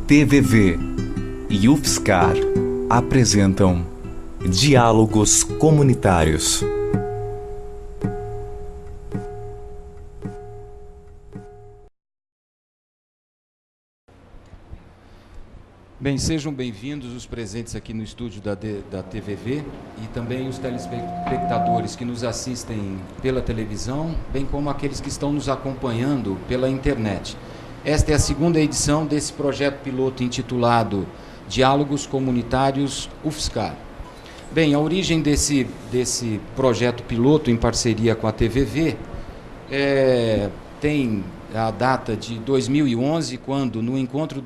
TVV e UFSCar apresentam Diálogos Comunitários. Bem, sejam bem-vindos os presentes aqui no estúdio da TVV e também os telespectadores que nos assistem pela televisão, bem como aqueles que estão nos acompanhando pela internet. Esta é a segunda edição desse projeto piloto intitulado Diálogos Comunitários UFSCar. Bem, a origem desse projeto piloto em parceria com a TVV tem a data de 2011, quando, no encontro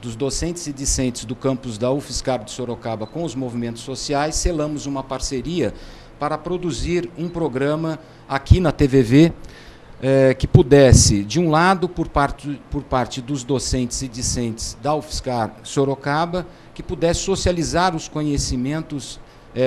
dos docentes e discentes do campus da UFSCar de Sorocaba com os movimentos sociais, selamos uma parceria para produzir um programa aqui na TVV que pudesse, de um lado, por parte dos docentes e discentes da UFSCar Sorocaba, que pudesse socializar os conhecimentos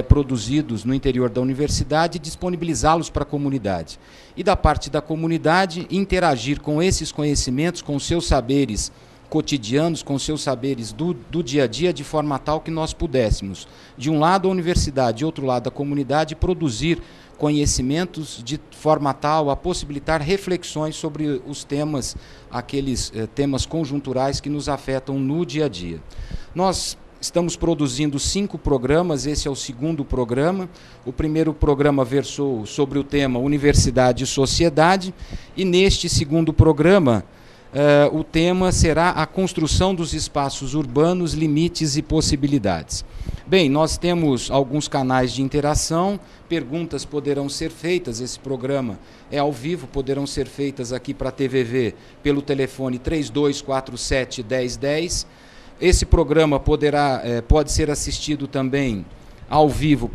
produzidos no interior da universidade e disponibilizá-los para a comunidade. E da parte da comunidade, interagir com esses conhecimentos, com seus saberes cotidianos, com seus saberes do dia a dia, de forma tal que nós pudéssemos, de um lado a universidade, de outro lado a comunidade, produzir conhecimentos de forma tal a possibilitar reflexões sobre os temas, aqueles temas conjunturais que nos afetam no dia a dia. Nós estamos produzindo 5 programas, esse é o segundo programa. O primeiro programa versou sobre o tema Universidade e Sociedade, e neste segundo programa o tema será a construção dos espaços urbanos, limites e possibilidades. Bem, nós temos alguns canais de interação, perguntas poderão ser feitas, esse programa é ao vivo, poderão ser feitas aqui para a TVV pelo telefone 3247-1010. Esse programa pode ser assistido também ao vivo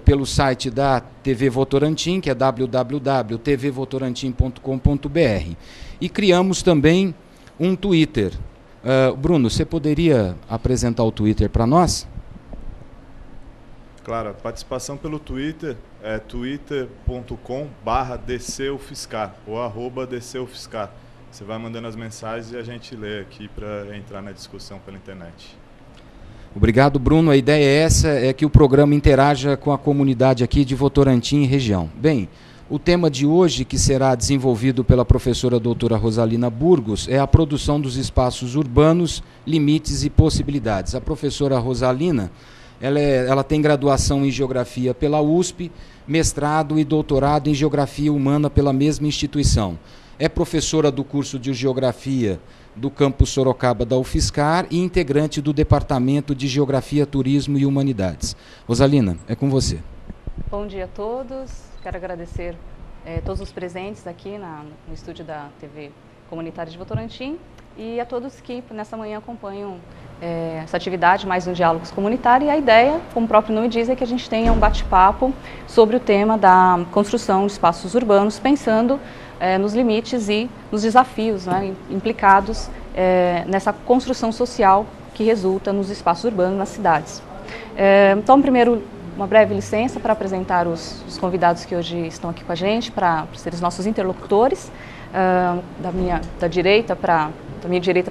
pelo site da TV Votorantim, que é www.tvvotorantim.com.br. E criamos também um Twitter. Bruno, você poderia apresentar o Twitter para nós? Claro, a participação pelo Twitter é twitter.com/DCUFSCar ou @DCUFSCar. Você vai mandando as mensagens e a gente lê aqui para entrar na discussão pela internet. Obrigado, Bruno. A ideia é que o programa interaja com a comunidade aqui de Votorantim e região. Bem, o tema de hoje, que será desenvolvido pela professora doutora Rosalina Burgos, é a produção dos espaços urbanos, limites e possibilidades. A professora Rosalina, ela tem graduação em Geografia pela USP, mestrado e doutorado em Geografia Humana pela mesma instituição. É professora do curso de Geografia do campus Sorocaba da UFSCar e integrante do Departamento de Geografia, Turismo e Humanidades. Rosalina, é com você. Bom dia a todos. Quero agradecer todos os presentes aqui no estúdio da TV Comunitária de Votorantim e a todos que nessa manhã acompanham essa atividade, mais um Diálogos Comunitários. E a ideia, como o próprio nome diz, é que a gente tenha um bate-papo sobre o tema da construção de espaços urbanos, pensando nos limites e nos desafios, né, implicados nessa construção social que resulta nos espaços urbanos nas cidades. Então, primeiro, uma breve licença para apresentar os convidados que hoje estão aqui com a gente, para serem os nossos interlocutores, da minha direita para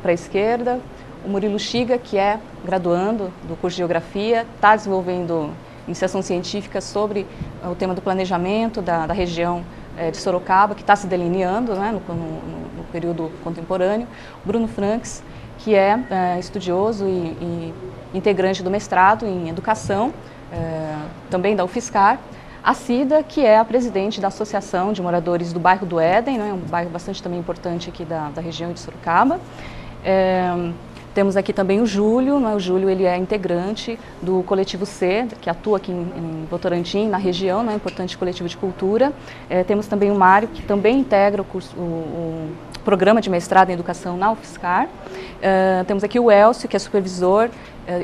a esquerda, o Murilo Chiga, que é graduando do curso de Geografia, está desenvolvendo iniciação científica sobre o tema do planejamento da região de Sorocaba, que está se delineando, né, no período contemporâneo. Bruno Franks, que é estudioso e integrante do mestrado em Educação, também da UFSCar. A Cida, que é a presidente da Associação de Moradores do Bairro do Éden, né, um bairro bastante também importante aqui da região de Sorocaba. Temos aqui também o Júlio, né? O Júlio, ele é integrante do Coletivo C, que atua aqui em Votorantim, na região, né? Importante coletivo de cultura. Temos também o Mário, que também integra o programa de mestrado em educação na UFSCar. Temos aqui o Elcio, que é supervisor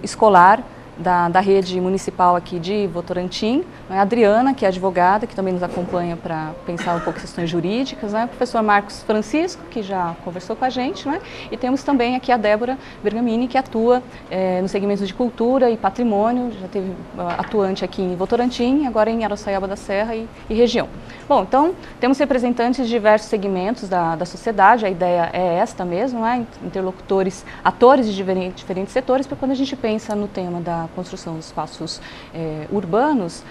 escolar da rede municipal aqui de Votorantim, a Adriana, que é advogada, que também nos acompanha para pensar um pouco questões jurídicas, o professor Marcos Francisco, que já conversou com a gente, e temos também aqui a Débora Bergamini, que atua no segmento de cultura e patrimônio, já teve atuante aqui em Votorantim, agora em Araçaiaba da Serra e região. Bom, então temos representantes de diversos segmentos da sociedade, a ideia é esta mesmo, interlocutores, atores de diferentes setores, para quando a gente pensa no tema da construção dos espaços urbanos,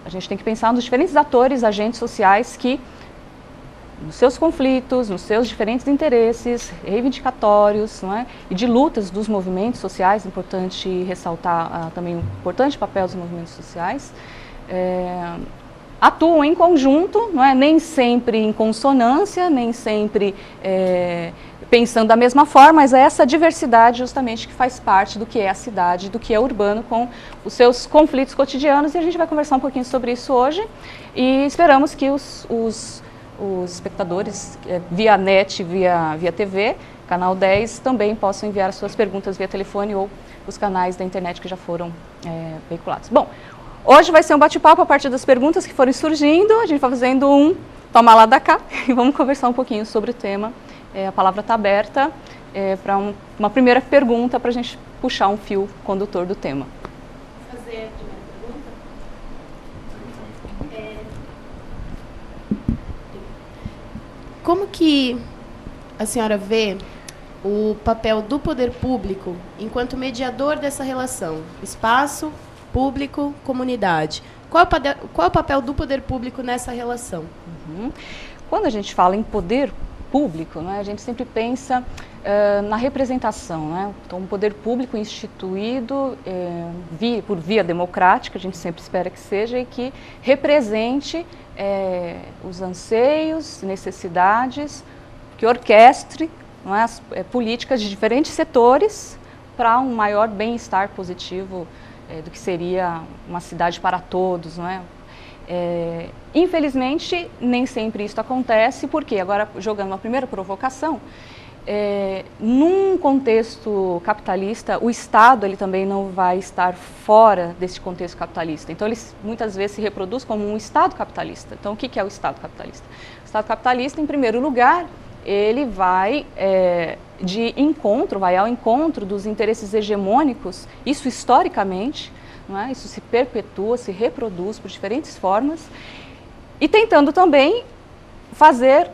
a gente tem que pensar nos diferentes atores, agentes sociais que, nos seus conflitos, nos seus diferentes interesses reivindicatórios, e de lutas dos movimentos sociais, importante ressaltar também o importante papel dos movimentos sociais, atuam em conjunto, nem sempre em consonância, nem sempre pensando da mesma forma, mas é essa diversidade justamente que faz parte do que é a cidade, do que é urbano, com os seus conflitos cotidianos, e a gente vai conversar um pouquinho sobre isso hoje, e esperamos que os espectadores via net, via TV, canal 10, também possam enviar as suas perguntas via telefone ou os canais da internet que já foram veiculados. Bom, hoje vai ser um bate-papo a partir das perguntas que forem surgindo, a gente vai fazendo um toma lá da cá e vamos conversar um pouquinho sobre o tema. A palavra está aberta para uma primeira pergunta para a gente puxar um fio condutor do tema. Vou fazer a primeira pergunta. Como que a senhora vê o papel do poder público enquanto mediador dessa relação? Espaço, público, comunidade. Qual é o papel do poder público nessa relação? Quando a gente fala em poder público, a gente sempre pensa na representação, Então, um poder público instituído por via democrática, a gente sempre espera que seja, e que represente os anseios, necessidades, que orquestre as políticas de diferentes setores para um maior bem-estar positivo do que seria uma cidade para todos, infelizmente, nem sempre isso acontece, porque agora, jogando uma primeira provocação, num contexto capitalista, o Estado ele também não vai estar fora desse contexto capitalista. Então, ele muitas vezes se reproduz como um Estado capitalista. Então, o que é o Estado capitalista? O Estado capitalista, em primeiro lugar, ele vai vai ao encontro dos interesses hegemônicos, isso historicamente, isso se perpetua, se reproduz por diferentes formas, e tentando também fazer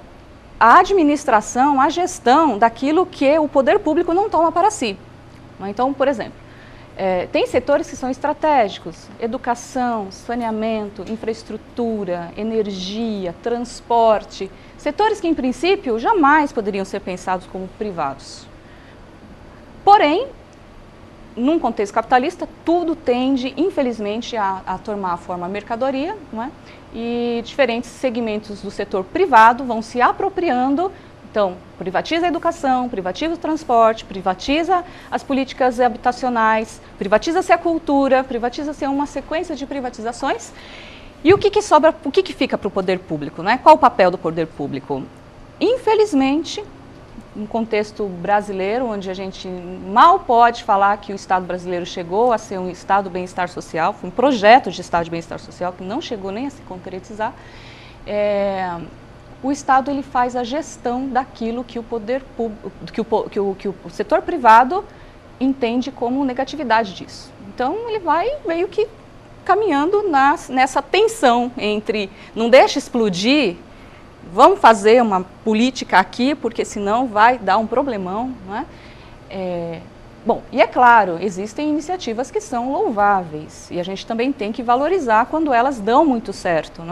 a administração, a gestão daquilo que o poder público não toma para si. Então, por exemplo, tem setores que são estratégicos: educação, saneamento, infraestrutura, energia, transporte, setores que, em princípio, jamais poderiam ser pensados como privados. Porém, num contexto capitalista, tudo tende, infelizmente, a tomar a forma mercadoria, e diferentes segmentos do setor privado vão se apropriando. Então, privatiza a educação, privatiza o transporte, privatiza as políticas habitacionais, privatiza-se a cultura, privatiza-se uma sequência de privatizações. E o que sobra, o que fica para o poder público? Qual o papel do poder público? Infelizmente, um contexto brasileiro, onde a gente mal pode falar que o Estado brasileiro chegou a ser um Estado de bem-estar social, foi um projeto de Estado de bem-estar social que não chegou nem a se concretizar, o Estado ele faz a gestão daquilo que o poder público, que o setor privado entende como negatividade disso. Então, ele vai meio que caminhando nessa tensão entre não deixa explodir, vamos fazer uma política aqui, porque senão vai dar um problemão, Bom, e é claro, existem iniciativas que são louváveis, e a gente também tem que valorizar quando elas dão muito certo,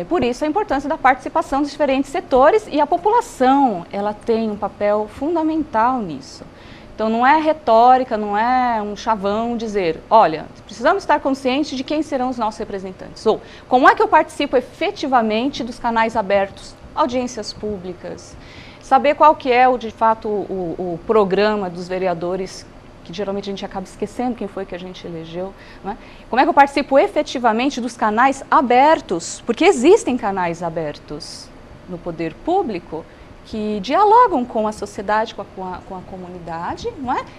por isso a importância da participação dos diferentes setores, e a população, ela tem um papel fundamental nisso. Então, não é retórica, não é um chavão dizer, olha, precisamos estar conscientes de quem serão os nossos representantes. Ou, como é que eu participo efetivamente dos canais abertos, audiências públicas, saber qual que é, de fato, o programa dos vereadores, que geralmente a gente acaba esquecendo quem foi que a gente elegeu. Como é que eu participo efetivamente dos canais abertos, porque existem canais abertos no poder público, que dialogam com a sociedade, com a comunidade,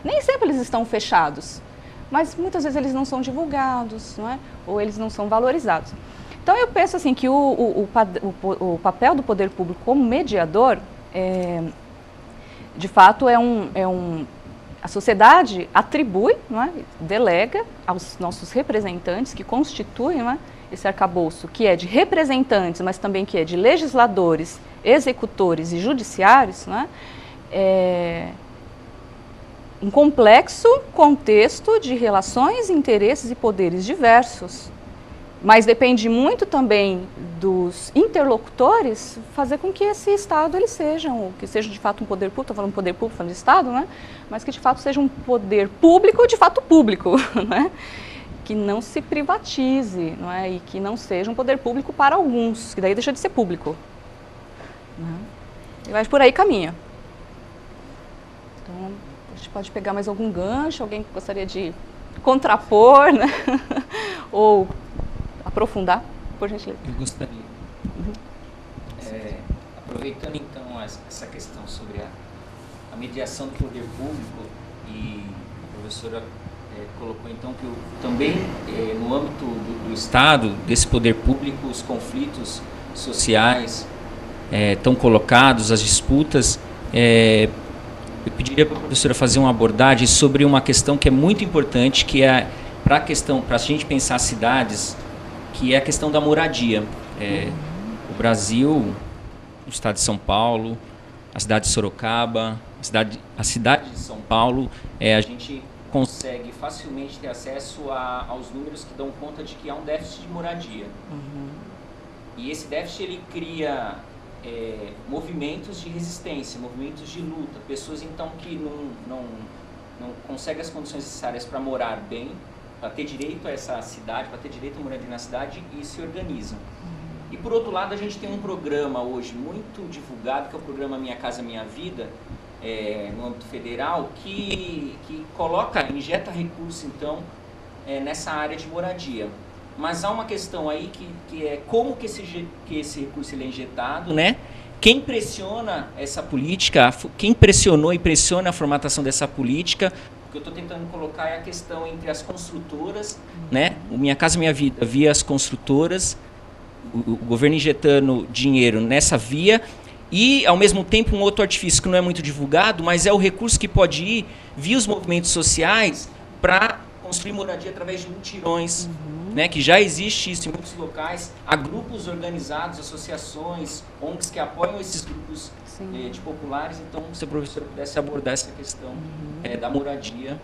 Nem sempre eles estão fechados, mas muitas vezes eles não são divulgados, não é? Ou eles não são valorizados. Então eu penso assim que o papel do poder público como mediador, de fato, a sociedade atribui, não é? Delega aos nossos representantes que constituem, não é? Esse arcabouço, que é de representantes, mas também que é de legisladores, executores e judiciários, não é? Um complexo contexto de relações, interesses e poderes diversos. Mas depende muito também dos interlocutores fazer com que esse Estado ele seja de fato um poder público, estou falando poder público, falando de Estado, né? Mas que de fato seja um poder público, de fato público, né? Que não se privatize, não é? E que não seja um poder público para alguns, que daí deixa de ser público. Né? E vai por aí caminha. Então, a gente pode pegar mais algum gancho, alguém que gostaria de contrapor, né? Ou aprofundar, por gentileza. Eu gostaria. Aproveitando então essa questão sobre a mediação do poder público, e a professora colocou então que também no âmbito do Estado, desse poder público, os conflitos sociais estão colocados, as disputas. Eu pediria para a professora fazer uma abordagem sobre uma questão que é muito importante, que é para a gente pensar cidades, que é a questão da moradia. O Brasil, o estado de São Paulo, a cidade de Sorocaba, a cidade de São Paulo, a gente consegue facilmente ter acesso aos números que dão conta de que há um déficit de moradia. E esse déficit ele cria movimentos de resistência, movimentos de luta, pessoas então que não conseguem as condições necessárias para morar bem, para ter direito a essa cidade, para ter direito a moradia na cidade, e se organizam. E por outro lado, a gente tem um programa hoje muito divulgado, que é o programa Minha Casa Minha Vida, no âmbito federal, que injeta recursos então nessa área de moradia. Mas há uma questão aí que é como que esse recurso ele é injetado, né? Quem pressiona essa política, quem pressionou e pressiona a formatação dessa política. O que eu estou tentando colocar é a questão entre as construtoras, né? O Minha Casa Minha Vida via as construtoras, o governo injetando dinheiro nessa via, e ao mesmo tempo um outro artifício que não é muito divulgado, mas é o recurso que pode ir via os movimentos sociais para construir moradia através de mutirões, né? Que já existe isso em muitos locais. Há grupos organizados, associações, ONGs que apoiam esses grupos de populares. Então, se a professora pudesse abordar essa questão da moradia,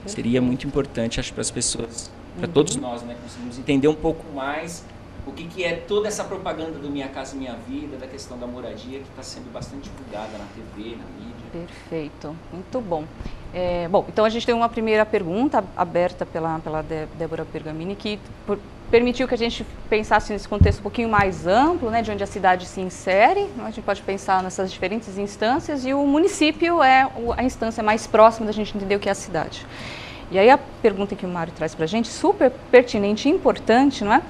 seria muito importante, acho, para as pessoas, para todos nós, né? Conseguimos entender um pouco mais o que é toda essa propaganda do Minha Casa Minha Vida, da questão da moradia, que está sendo bastante divulgada na TV, na mídia. Perfeito, muito bom. Bom, então a gente tem uma primeira pergunta aberta pela Débora Bergamini, que permitiu que a gente pensasse nesse contexto um pouquinho mais amplo, né, de onde a cidade se insere. A gente pode pensar nessas diferentes instâncias, e o município é a instância mais próxima da gente entender o que é a cidade. E aí a pergunta que o Mário traz para a gente, super pertinente e importante, não é?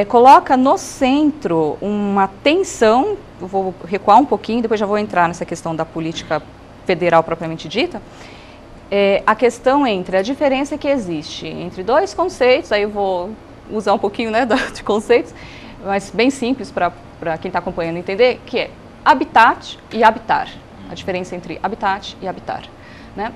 Coloca no centro uma tensão, eu vou recuar um pouquinho, depois já vou entrar nessa questão da política federal propriamente dita, a questão entre a diferença que existe entre dois conceitos, aí eu vou usar um pouquinho, né, de conceitos, mas bem simples para quem está acompanhando entender, que é habitat e habitar, a diferença entre habitat e habitar, né?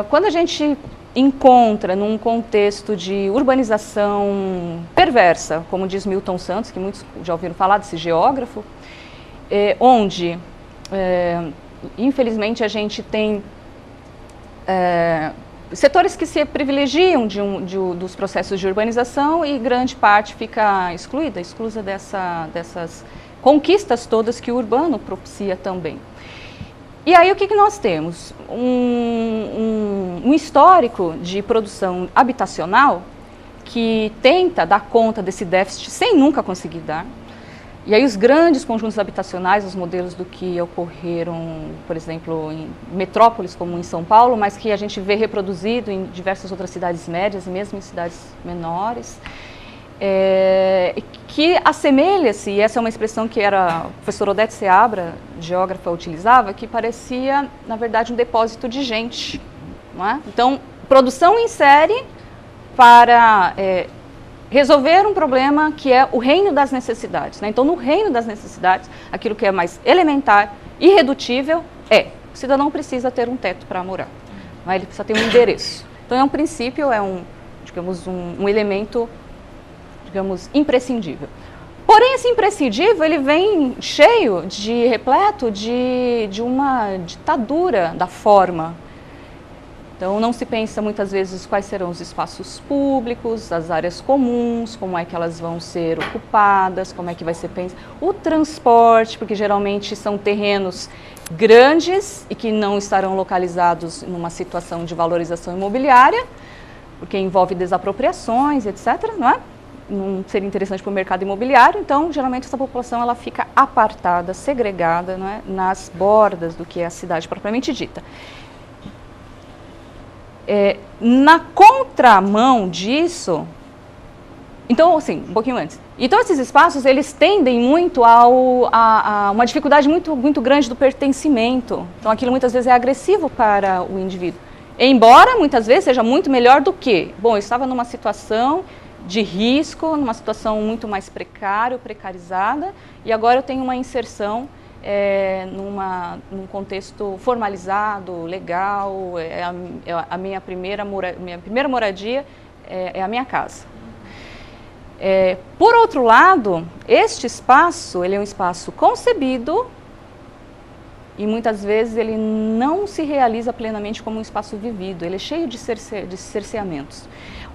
Quando a gente encontra num contexto de urbanização perversa, como diz Milton Santos, que muitos já ouviram falar desse geógrafo, onde, infelizmente, a gente tem setores que se privilegiam dos processos de urbanização, e grande parte fica exclusa dessas conquistas todas que o urbano propicia também. E aí o que nós temos? Um histórico de produção habitacional que tenta dar conta desse déficit sem nunca conseguir dar. E aí os grandes conjuntos habitacionais, os modelos do que ocorreram, por exemplo, em metrópoles como em São Paulo, mas que a gente vê reproduzido em diversas outras cidades médias e mesmo em cidades menores, que assemelha-se, e essa é uma expressão que a professora Odete Seabra, geógrafa, utilizava, que parecia, na verdade, um depósito de gente, não é? Então, produção em série para resolver um problema que é o reino das necessidades, né? Então, no reino das necessidades, aquilo que é mais elementar, irredutível, o cidadão precisa ter um teto para morar, né? Ele precisa ter um endereço. Então, é um princípio, digamos, um elemento, digamos, imprescindível. Porém, esse imprescindível, ele vem repleto de uma ditadura da forma. Então, não se pensa muitas vezes quais serão os espaços públicos, as áreas comuns, como é que elas vão ser ocupadas, como é que vai ser pensado. O transporte, porque geralmente são terrenos grandes e que não estarão localizados numa situação de valorização imobiliária, porque envolve desapropriações, etc., não é? Não seria interessante para o mercado imobiliário, então, geralmente, essa população ela fica apartada, segregada, não é? Nas bordas do que é a cidade propriamente dita. Na contramão disso, então, assim, um pouquinho antes. Então, esses espaços, eles tendem muito a uma dificuldade muito grande do pertencimento. Então, aquilo muitas vezes é agressivo para o indivíduo. Embora, muitas vezes, seja muito melhor do que, bom, eu estava numa situação de risco, numa situação muito mais precarizada, e agora eu tenho uma inserção num contexto formalizado, legal, a minha primeira moradia é a minha casa. Por outro lado, este espaço, ele é um espaço concebido e muitas vezes ele não se realiza plenamente como um espaço vivido, ele é cheio de cerceamentos.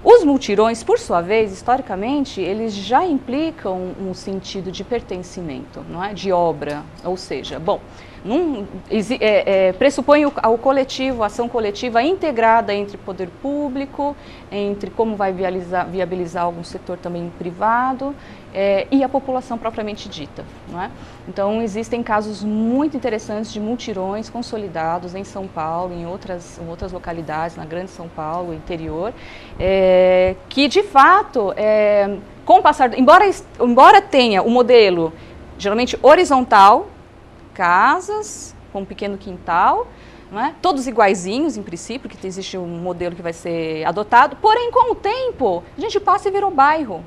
Os multirões, por sua vez, historicamente, eles já implicam um sentido de pertencimento, não é? De obra, ou seja, bom, pressupõe o coletivo, a ação coletiva integrada entre poder público, entre como vai viabilizar algum setor também privado e a população propriamente dita, não é? Então, existem casos muito interessantes de multirões consolidados em São Paulo, em outras localidades, na Grande São Paulo, interior, que, de fato, com o passar, embora tenha o modelo, geralmente horizontal, casas com um pequeno quintal, não é? Todos iguaizinhos, em princípio, que existe um modelo que vai ser adotado, porém, com o tempo, a gente passa e virou bairro.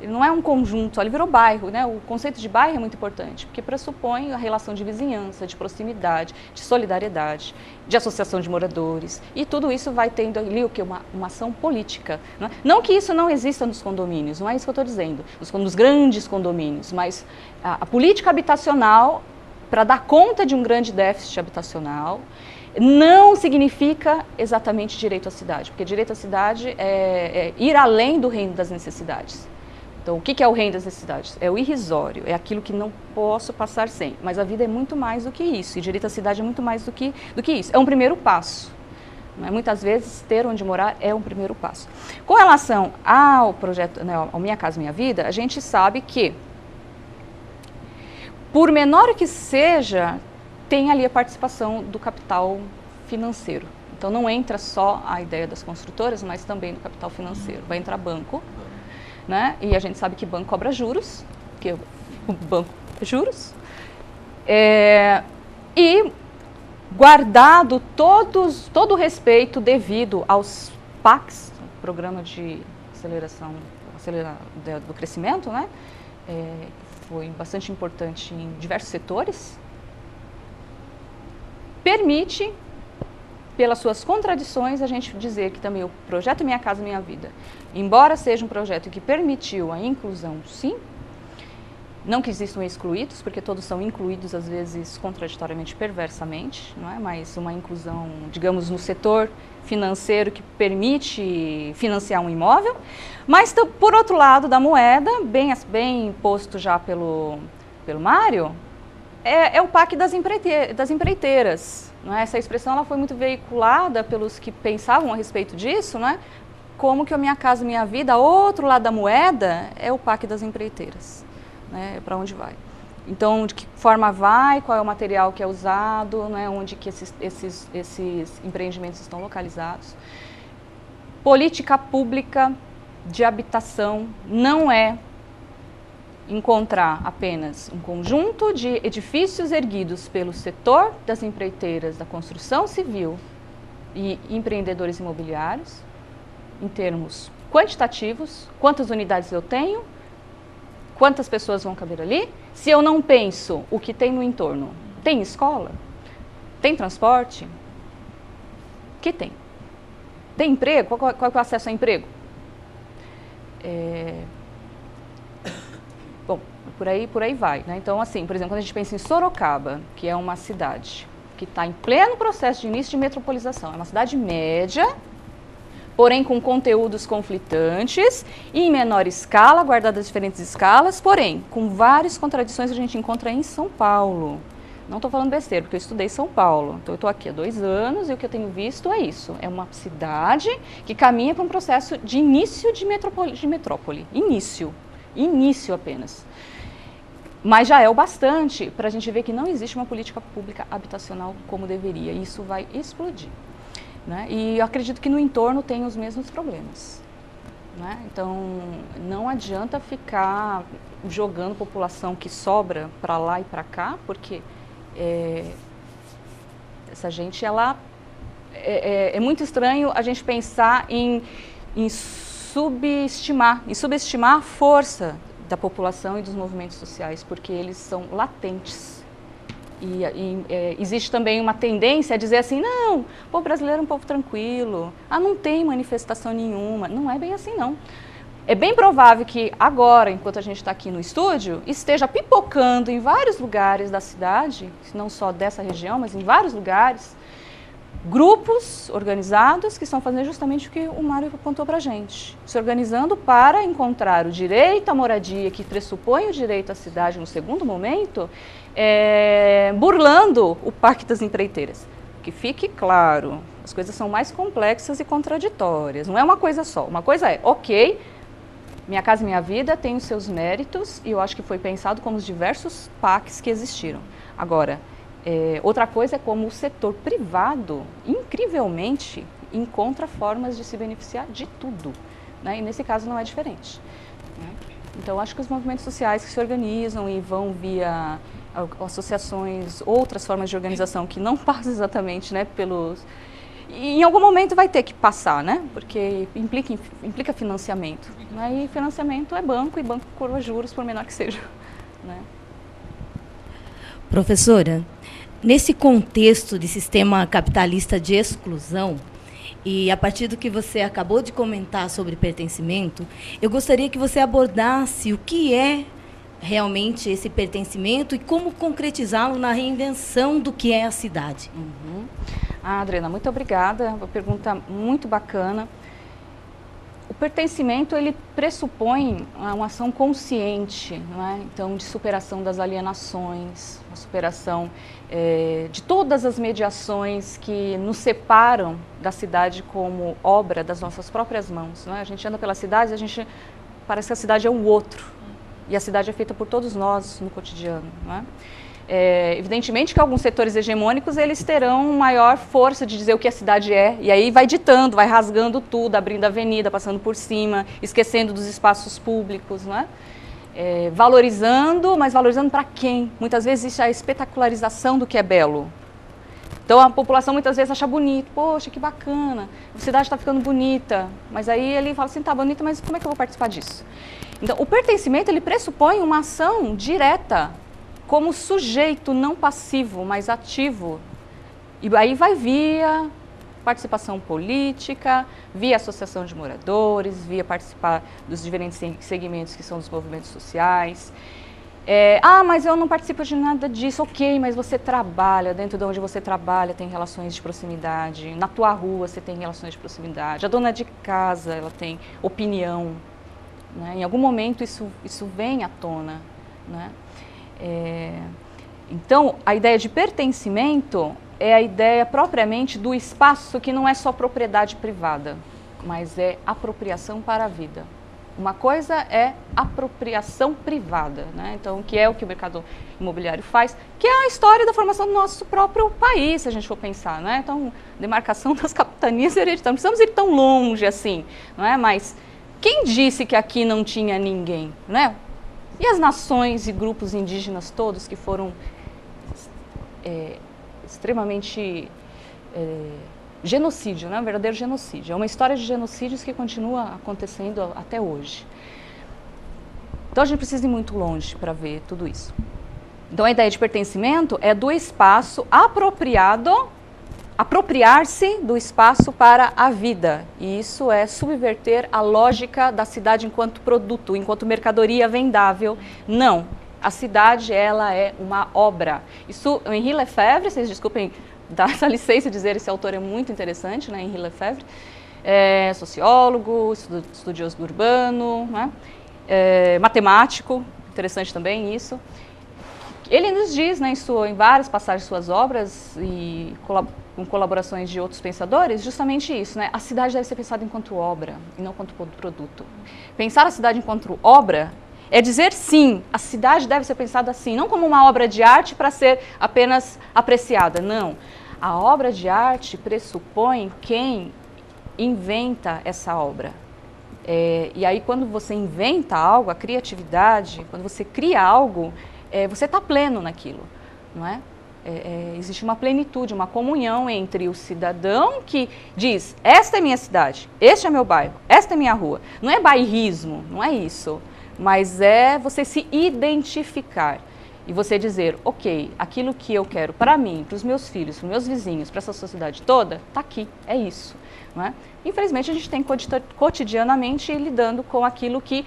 Ele não é um conjunto, ele virou bairro, né? O conceito de bairro é muito importante, porque pressupõe a relação de vizinhança, de proximidade, de solidariedade, de associação de moradores, e tudo isso vai tendo ali o que? Uma ação política. Né? Não que isso não exista nos condomínios, não é isso que eu estou dizendo, nos grandes condomínios, mas a política habitacional, para dar conta de um grande déficit habitacional, não significa exatamente direito à cidade, porque direito à cidade é ir além do reino das necessidades. Então, o que é o reino das necessidades? É o irrisório, é aquilo que não posso passar sem. Mas a vida é muito mais do que isso, e direito à cidade é muito mais do que isso. É um primeiro passo. Né? Muitas vezes, ter onde morar é um primeiro passo. Com relação ao projeto, né, ao Minha Casa Minha Vida, a gente sabe que, por menor que seja, tem ali a participação do capital financeiro. Então, não entra só a ideia das construtoras, mas também do capital financeiro. Vai entrar banco, né? E a gente sabe que banco cobra juros, que o banco é juros, e guardado todo o respeito devido aos PACs, Programa de Aceleração do Crescimento, né? Foi bastante importante em diversos setores, permite, pelas suas contradições, a gente dizer que também o projeto Minha Casa Minha Vida, embora seja um projeto que permitiu a inclusão, sim, não que existam excluídos, porque todos são incluídos, às vezes, contraditoriamente, perversamente, não é? Mas uma inclusão, digamos, no setor financeiro que permite financiar um imóvel, mas, por outro lado da moeda, bem posto já pelo Mário, é o PAC das empreiteiras. Não é? Essa expressão ela foi muito veiculada pelos que pensavam a respeito disso, não é? Como que a Minha Casa Minha Vida, outro lado da moeda, é o PAC das empreiteiras. Né? Para onde vai? Então, de que forma vai, qual é o material que é usado, né? Onde que esses empreendimentos estão localizados. Política pública de habitação não é encontrar apenas um conjunto de edifícios erguidos pelo setor das empreiteiras da construção civil e empreendedores imobiliários, em termos quantitativos, quantas unidades eu tenho, quantas pessoas vão caber ali. Se eu não penso o que tem no entorno, tem escola? Tem transporte? O que tem? Tem emprego? Qual é o acesso a emprego? Bom, por aí vai, né? Então, assim, por exemplo, quando a gente pensa em Sorocaba, que é uma cidade que está em pleno processo de início de metropolização, é uma cidade média, porém com conteúdos conflitantes e em menor escala, guardadas diferentes escalas, porém com várias contradições que a gente encontra em São Paulo. Não estou falando besteira, porque eu estudei São Paulo, então eu estou aqui há 2 anos e o que eu tenho visto é isso. É uma cidade que caminha para um processo de início de metrópole. Início apenas. Mas já é o bastante para a gente ver que não existe uma política pública habitacional como deveria. E isso vai explodir. Né? E eu acredito que no entorno tem os mesmos problemas. Né? Então, não adianta ficar jogando população que sobra para lá e para cá, porque essa gente, ela é muito estranho a gente pensar em subestimar a força da população e dos movimentos sociais, porque eles são latentes. Existe também uma tendência a dizer assim, não, o povo brasileiro é um povo tranquilo, não tem manifestação nenhuma. Não é bem assim, não. É bem provável que agora, enquanto a gente está aqui no estúdio, esteja pipocando em vários lugares da cidade, não só dessa região, mas em vários lugares, grupos organizados que estão fazendo justamente o que o Mário apontou para a gente, se organizando para encontrar o direito à moradia, que pressupõe o direito à cidade no segundo momento, burlando o Parque das Empreiteiras. Que fique claro, as coisas são mais complexas e contraditórias, não é uma coisa só. Uma coisa é, ok, Minha Casa Minha Vida tem os seus méritos e eu acho que foi pensado como os diversos PACs que existiram. Agora, outra coisa é como o setor privado, incrivelmente, encontra formas de se beneficiar de tudo. Né? E nesse caso não é diferente. Né? Então, acho que os movimentos sociais que se organizam e vão via associações, outras formas de organização que não passam exatamente, né, pelos... E em algum momento vai ter que passar, né? Porque implica financiamento. Né? E financiamento é banco, e banco curva juros, por menor que seja. Né? Professora, nesse contexto de sistema capitalista de exclusão, e a partir do que você acabou de comentar sobre pertencimento, eu gostaria que você abordasse o que é realmente esse pertencimento e como concretizá-lo na reinvenção do que é a cidade. Uhum. Adriana, muito obrigada, uma pergunta muito bacana. O pertencimento, ele pressupõe uma ação consciente, não é? Então, de superação das alienações, a superação de todas as mediações que nos separam da cidade como obra das nossas próprias mãos. Não é? A gente anda pela cidade e parece que a cidade é o outro, e a cidade é feita por todos nós no cotidiano. Não é? Evidentemente que alguns setores hegemônicos eles terão maior força de dizer o que a cidade é, e aí vai ditando, vai rasgando tudo, abrindo a avenida, passando por cima, esquecendo dos espaços públicos, não é? Valorizando, mas valorizando para quem? Muitas vezes existe a espetacularização do que é belo. Então a população muitas vezes acha bonito, poxa, que bacana, a cidade está ficando bonita, mas aí ele fala assim, tá bonita, mas como é que eu vou participar disso? Então o pertencimento ele pressupõe uma ação direta, como sujeito não passivo, mas ativo. E aí vai via participação política, via associação de moradores, via participar dos diferentes segmentos que são dos movimentos sociais. Mas eu não participo de nada disso. Ok, mas você trabalha, dentro de onde você trabalha tem relações de proximidade, na tua rua você tem relações de proximidade, a dona de casa ela tem opinião. Né? Em algum momento isso vem à tona. Né? Então, a ideia de pertencimento é a ideia propriamente do espaço que não é só propriedade privada, mas é apropriação para a vida. Uma coisa é apropriação privada, né? Então, que é o que o mercado imobiliário faz, que é a história da formação do nosso próprio país, se a gente for pensar, né? Então, demarcação das capitanias hereditárias, não precisamos ir tão longe assim, não é? Mas quem disse que aqui não tinha ninguém, né? E as nações e grupos indígenas todos que foram extremamente genocídio, né? Um verdadeiro genocídio. É uma história de genocídios que continua acontecendo até hoje. Então a gente precisa ir muito longe para ver tudo isso. Então a ideia de pertencimento é do espaço apropriado, apropriar-se do espaço para a vida. E isso é subverter a lógica da cidade enquanto produto, enquanto mercadoria vendável. Não. A cidade, ela é uma obra. Isso, o Henri Lefebvre, vocês desculpem dar essa licença de dizer, esse autor é muito interessante, né, Henri Lefebvre, sociólogo, estudioso do urbano, né, matemático, interessante também isso. Ele nos diz, né, em várias passagens de suas obras e com colaborações de outros pensadores, justamente isso, né, a cidade deve ser pensada enquanto obra e não enquanto produto. Pensar a cidade enquanto obra é dizer, sim, a cidade deve ser pensada assim, não como uma obra de arte para ser apenas apreciada, não. A obra de arte pressupõe quem inventa essa obra. E aí, quando você inventa algo, a criatividade, quando você cria algo, você está pleno naquilo, não é? Existe uma plenitude, uma comunhão entre o cidadão que diz, esta é minha cidade, este é meu bairro, esta é minha rua. Não é bairrismo, não é isso. Mas é você se identificar e você dizer, ok, aquilo que eu quero para mim, para os meus filhos, para os meus vizinhos, para essa sociedade toda, está aqui, é isso. Não é? Infelizmente, a gente tem cotidianamente lidando com aquilo que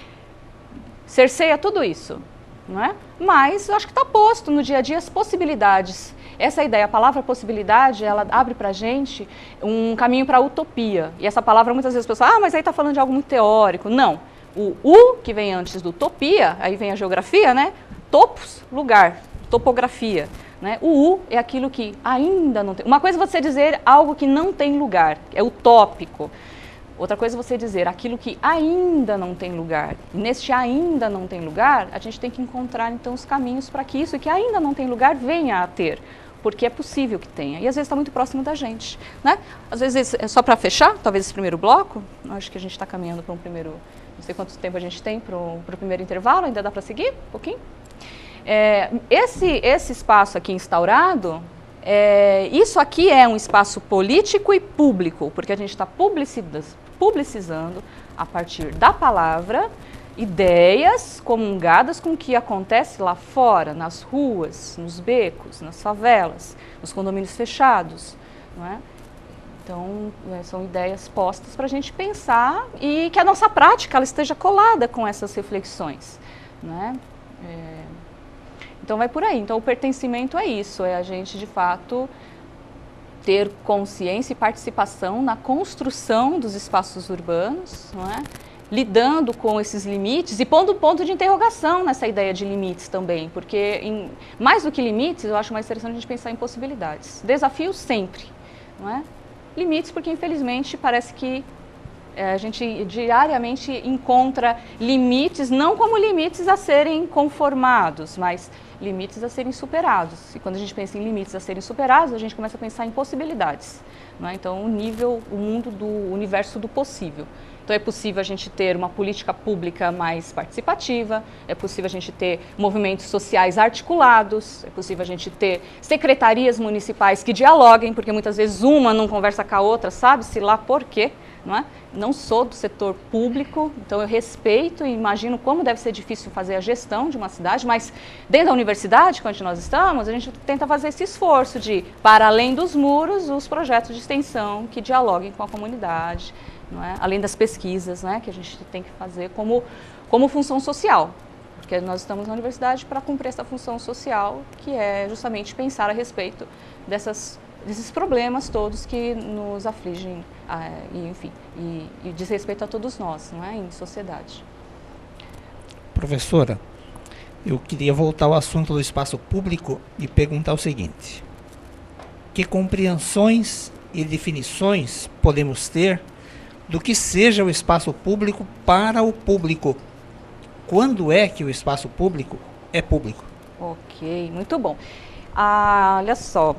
cerceia tudo isso. Não é? Mas eu acho que está posto no dia a dia as possibilidades. Essa ideia, a palavra possibilidade, ela abre para a gente um caminho para a utopia. E essa palavra, muitas vezes, as pessoas mas aí está falando de algo muito teórico. Não. O U, que vem antes do utopia, aí vem a geografia, né? Topos, lugar, topografia. Né? O U é aquilo que ainda não tem. Uma coisa é você dizer algo que não tem lugar, é utópico. Outra coisa é você dizer aquilo que ainda não tem lugar. E neste ainda não tem lugar, a gente tem que encontrar, então, os caminhos para que isso que ainda não tem lugar venha a ter. Porque é possível que tenha. E às vezes está muito próximo da gente. Né? Às vezes, só para fechar, talvez esse primeiro bloco, acho que a gente está caminhando para um primeiro... Não sei quanto tempo a gente tem para o primeiro intervalo, ainda dá para seguir um pouquinho? Esse espaço aqui instaurado, isso aqui é um espaço político e público, porque a gente está publicizando, a partir da palavra, ideias comungadas com o que acontece lá fora, nas ruas, nos becos, nas favelas, nos condomínios fechados, não é? Então, são ideias postas para a gente pensar e que a nossa prática ela esteja colada com essas reflexões. Né? Então, vai por aí. Então, o pertencimento é isso, é a gente, de fato, ter consciência e participação na construção dos espaços urbanos, não é? Lidando com esses limites e pondo ponto de interrogação nessa ideia de limites também, porque, mais do que limites, eu acho mais interessante a gente pensar em possibilidades. Desafios sempre, não é? Limites, porque infelizmente parece que a gente diariamente encontra limites, não como limites a serem conformados, mas limites a serem superados. E quando a gente pensa em limites a serem superados, a gente começa a pensar em possibilidades. Não é? Então, o mundo do universo do possível. Então, é possível a gente ter uma política pública mais participativa, é possível a gente ter movimentos sociais articulados, é possível a gente ter secretarias municipais que dialoguem, porque muitas vezes uma não conversa com a outra, sabe-se lá por quê, não é? Não sou do setor público, então eu respeito e imagino como deve ser difícil fazer a gestão de uma cidade, mas dentro da universidade, onde nós estamos, a gente tenta fazer esse esforço de, para além dos muros, os projetos de extensão que dialoguem com a comunidade, não é? Além das pesquisas, né, que a gente tem que fazer como função social, porque nós estamos na universidade para cumprir essa função social, que é justamente pensar a respeito desses problemas todos que nos afligem, e diz respeito a todos nós, não é, em sociedade. Professora, eu queria voltar ao assunto do espaço público e perguntar o seguinte: que compreensões e definições podemos ter do que seja o espaço público para o público? Quando é que o espaço público é público? Ok, muito bom. Olha só,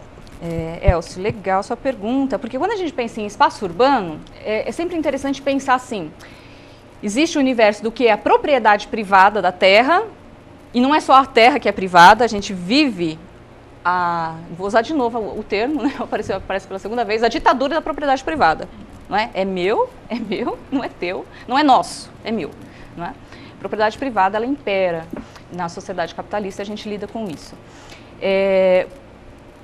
Elcio, legal sua pergunta, porque quando a gente pensa em espaço urbano, é sempre interessante pensar assim, existe o universo do que é a propriedade privada da terra, e não é só a terra que é privada, a gente vive vou usar de novo o termo, né? Aparece pela segunda vez, a ditadura da propriedade privada. Não é? É meu, não é teu, não é nosso, é meu. Não é? Propriedade privada, ela impera na sociedade capitalista, a gente lida com isso.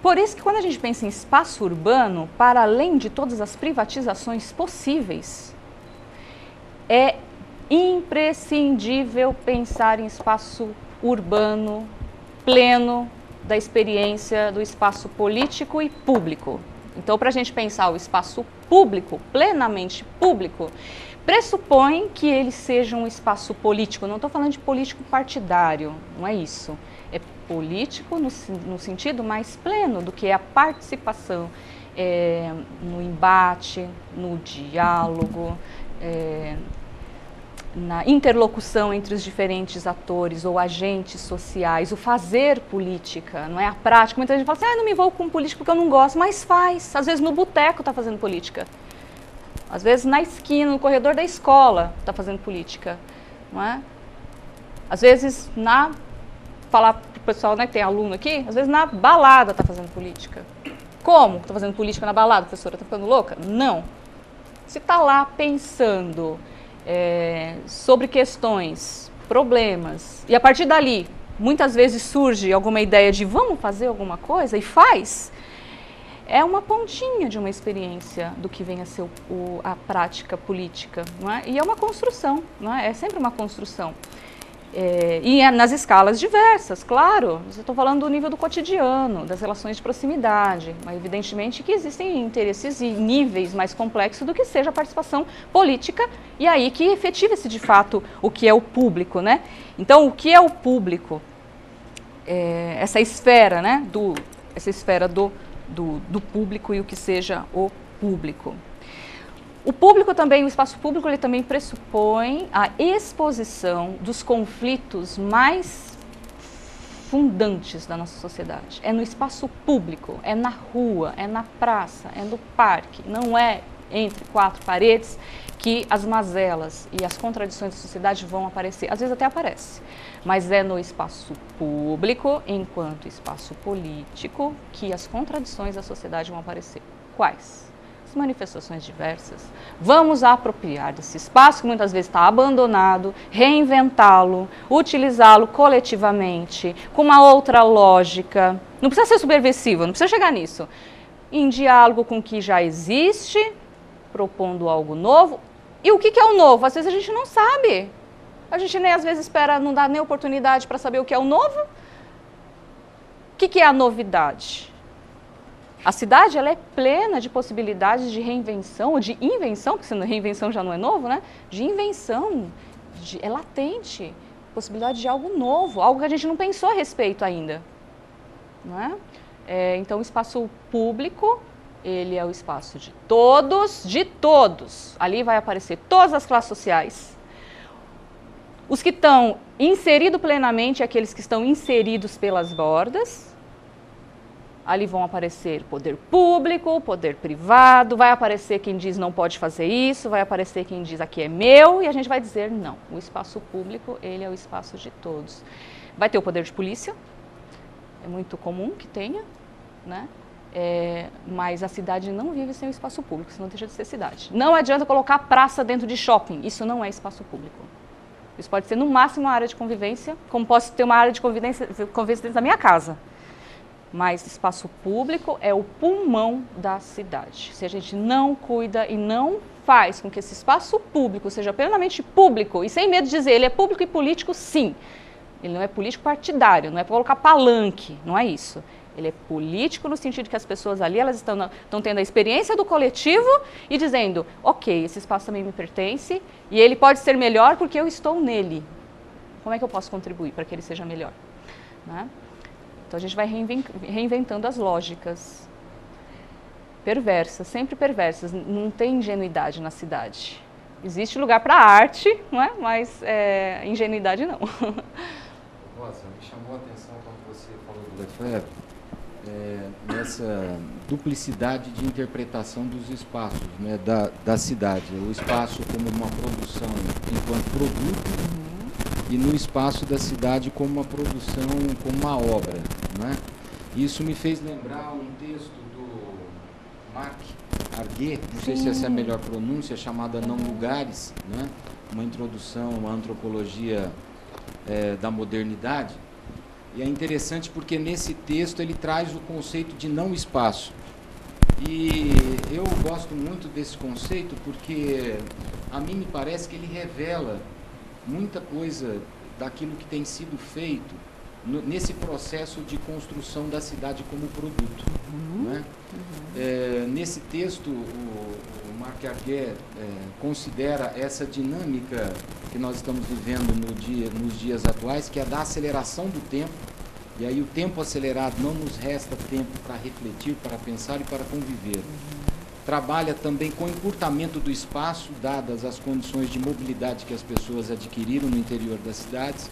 Por isso que quando a gente pensa em espaço urbano, para além de todas as privatizações possíveis, é imprescindível pensar em espaço urbano pleno da experiência do espaço político e público. Então, para a gente pensar o espaço público, plenamente público, pressupõe que ele seja um espaço político. Não estou falando de político partidário, não é isso. É político no sentido mais pleno do que é a participação no embate, no diálogo, na interlocução entre os diferentes atores ou agentes sociais, o fazer política, não é a prática. Muita gente fala assim, não me envolvo com política porque eu não gosto, mas faz. Às vezes no boteco está fazendo política. Às vezes na esquina, no corredor da escola está fazendo política. Não é? Às vezes falar para o pessoal, né, que tem aluno aqui, às vezes na balada está fazendo política. Como está fazendo política na balada, professora? Está ficando louca? Não. Se está lá pensando sobre questões, problemas, e a partir dali, muitas vezes surge alguma ideia de vamos fazer alguma coisa e faz, é uma pontinha de uma experiência do que vem a ser a prática política, não é? E é uma construção, não é? É sempre uma construção. E nas escalas diversas, claro, eu estou falando do nível do cotidiano, das relações de proximidade, mas evidentemente que existem interesses e níveis mais complexos do que seja a participação política, e aí que efetiva-se de fato o que é o público, né? Então, o que é o público? Essa esfera, né, essa esfera do público e o que seja o público. O público também, o espaço público, ele também pressupõe a exposição dos conflitos mais fundantes da nossa sociedade. É no espaço público, é na rua, é na praça, é no parque, não é entre quatro paredes que as mazelas e as contradições da sociedade vão aparecer. Às vezes até aparece, mas é no espaço público, enquanto espaço político, que as contradições da sociedade vão aparecer. Quais? As manifestações diversas. Vamos apropriar desse espaço que muitas vezes está abandonado, reinventá-lo, utilizá-lo coletivamente, com uma outra lógica. Não precisa ser subversivo, não precisa chegar nisso. Em diálogo com o que já existe, propondo algo novo. E o que é o novo? Às vezes a gente não sabe. A gente nem às vezes espera, não dá nem oportunidade para saber o que é o novo. O que é a novidade? A cidade, ela é plena de possibilidades de reinvenção, ou de invenção, porque reinvenção já não é novo, né? De invenção, é latente, possibilidade de algo novo, algo que a gente não pensou a respeito ainda. Não é? Então, o espaço público, ele é o espaço de todos, Ali vai aparecer todas as classes sociais. Os que estão inseridos plenamente, aqueles que estão inseridos pelas bordas. Ali vão aparecer poder público, poder privado, vai aparecer quem diz não pode fazer isso, vai aparecer quem diz aqui é meu, e a gente vai dizer não. O espaço público, ele é o espaço de todos. Vai ter o poder de polícia, é muito comum que tenha, né? Mas a cidade não vive sem o espaço público, senão deixa de ser cidade. Não adianta colocar praça dentro de shopping, isso não é espaço público. Isso pode ser no máximo uma área de convivência, como posso ter uma área de convivência dentro da minha casa. Mas espaço público é o pulmão da cidade. Se a gente não cuida e não faz com que esse espaço público seja plenamente público, e sem medo de dizer, ele é público e político, sim. Ele não é político partidário, não é para colocar palanque, não é isso. Ele é político no sentido que as pessoas ali, elas estão tendo a experiência do coletivo e dizendo, ok, esse espaço também me pertence e ele pode ser melhor porque eu estou nele. Como é que eu posso contribuir para que ele seja melhor? Né? Então, a gente vai reinventando as lógicas perversas, sempre perversas. Não tem ingenuidade na cidade. Existe lugar para arte, não é? Mas ingenuidade não. Rosa, me chamou a atenção quando você falou do Lefebvre, nessa duplicidade de interpretação dos espaços, né, da cidade. O espaço como uma produção enquanto produto, e no espaço da cidade como uma produção, como uma obra, né? Isso me fez lembrar um texto do Marc Arguet, não sei se essa é a melhor pronúncia, chamada Não Lugares, né? Uma introdução à antropologia da modernidade. E é interessante porque nesse texto ele traz o conceito de não espaço. E eu gosto muito desse conceito porque a mim me parece que ele revela muita coisa daquilo que tem sido feito nesse processo de construção da cidade como produto. Né? Nesse texto, o Marc Arguet considera essa dinâmica que nós estamos vivendo nos dias atuais, que é da aceleração do tempo, e aí o tempo acelerado não nos resta tempo para refletir, para pensar e para conviver. Trabalha também com o encurtamento do espaço, dadas as condições de mobilidade que as pessoas adquiriram no interior das cidades,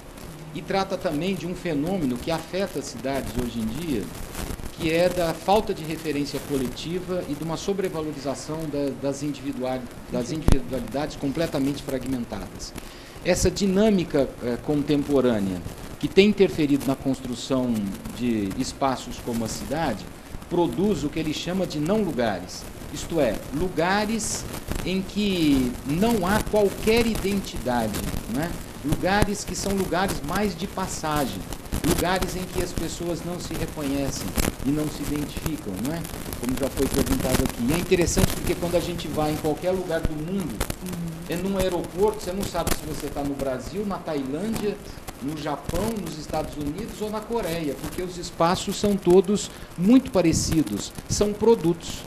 e trata também de um fenômeno que afeta as cidades hoje em dia, que é da falta de referência coletiva e de uma sobrevalorização das individualidades completamente fragmentadas. Essa dinâmica contemporânea, que tem interferido na construção de espaços como a cidade, produz o que ele chama de não lugares, isto é, lugares em que não há qualquer identidade, né? Lugares que são lugares mais de passagem, lugares em que as pessoas não se reconhecem e não se identificam, não é? Como já foi perguntado aqui. E é interessante porque quando a gente vai em qualquer lugar do mundo, num aeroporto, você não sabe se você está no Brasil, na Tailândia, no Japão, nos Estados Unidos ou na Coreia, porque os espaços são todos muito parecidos, são produtos.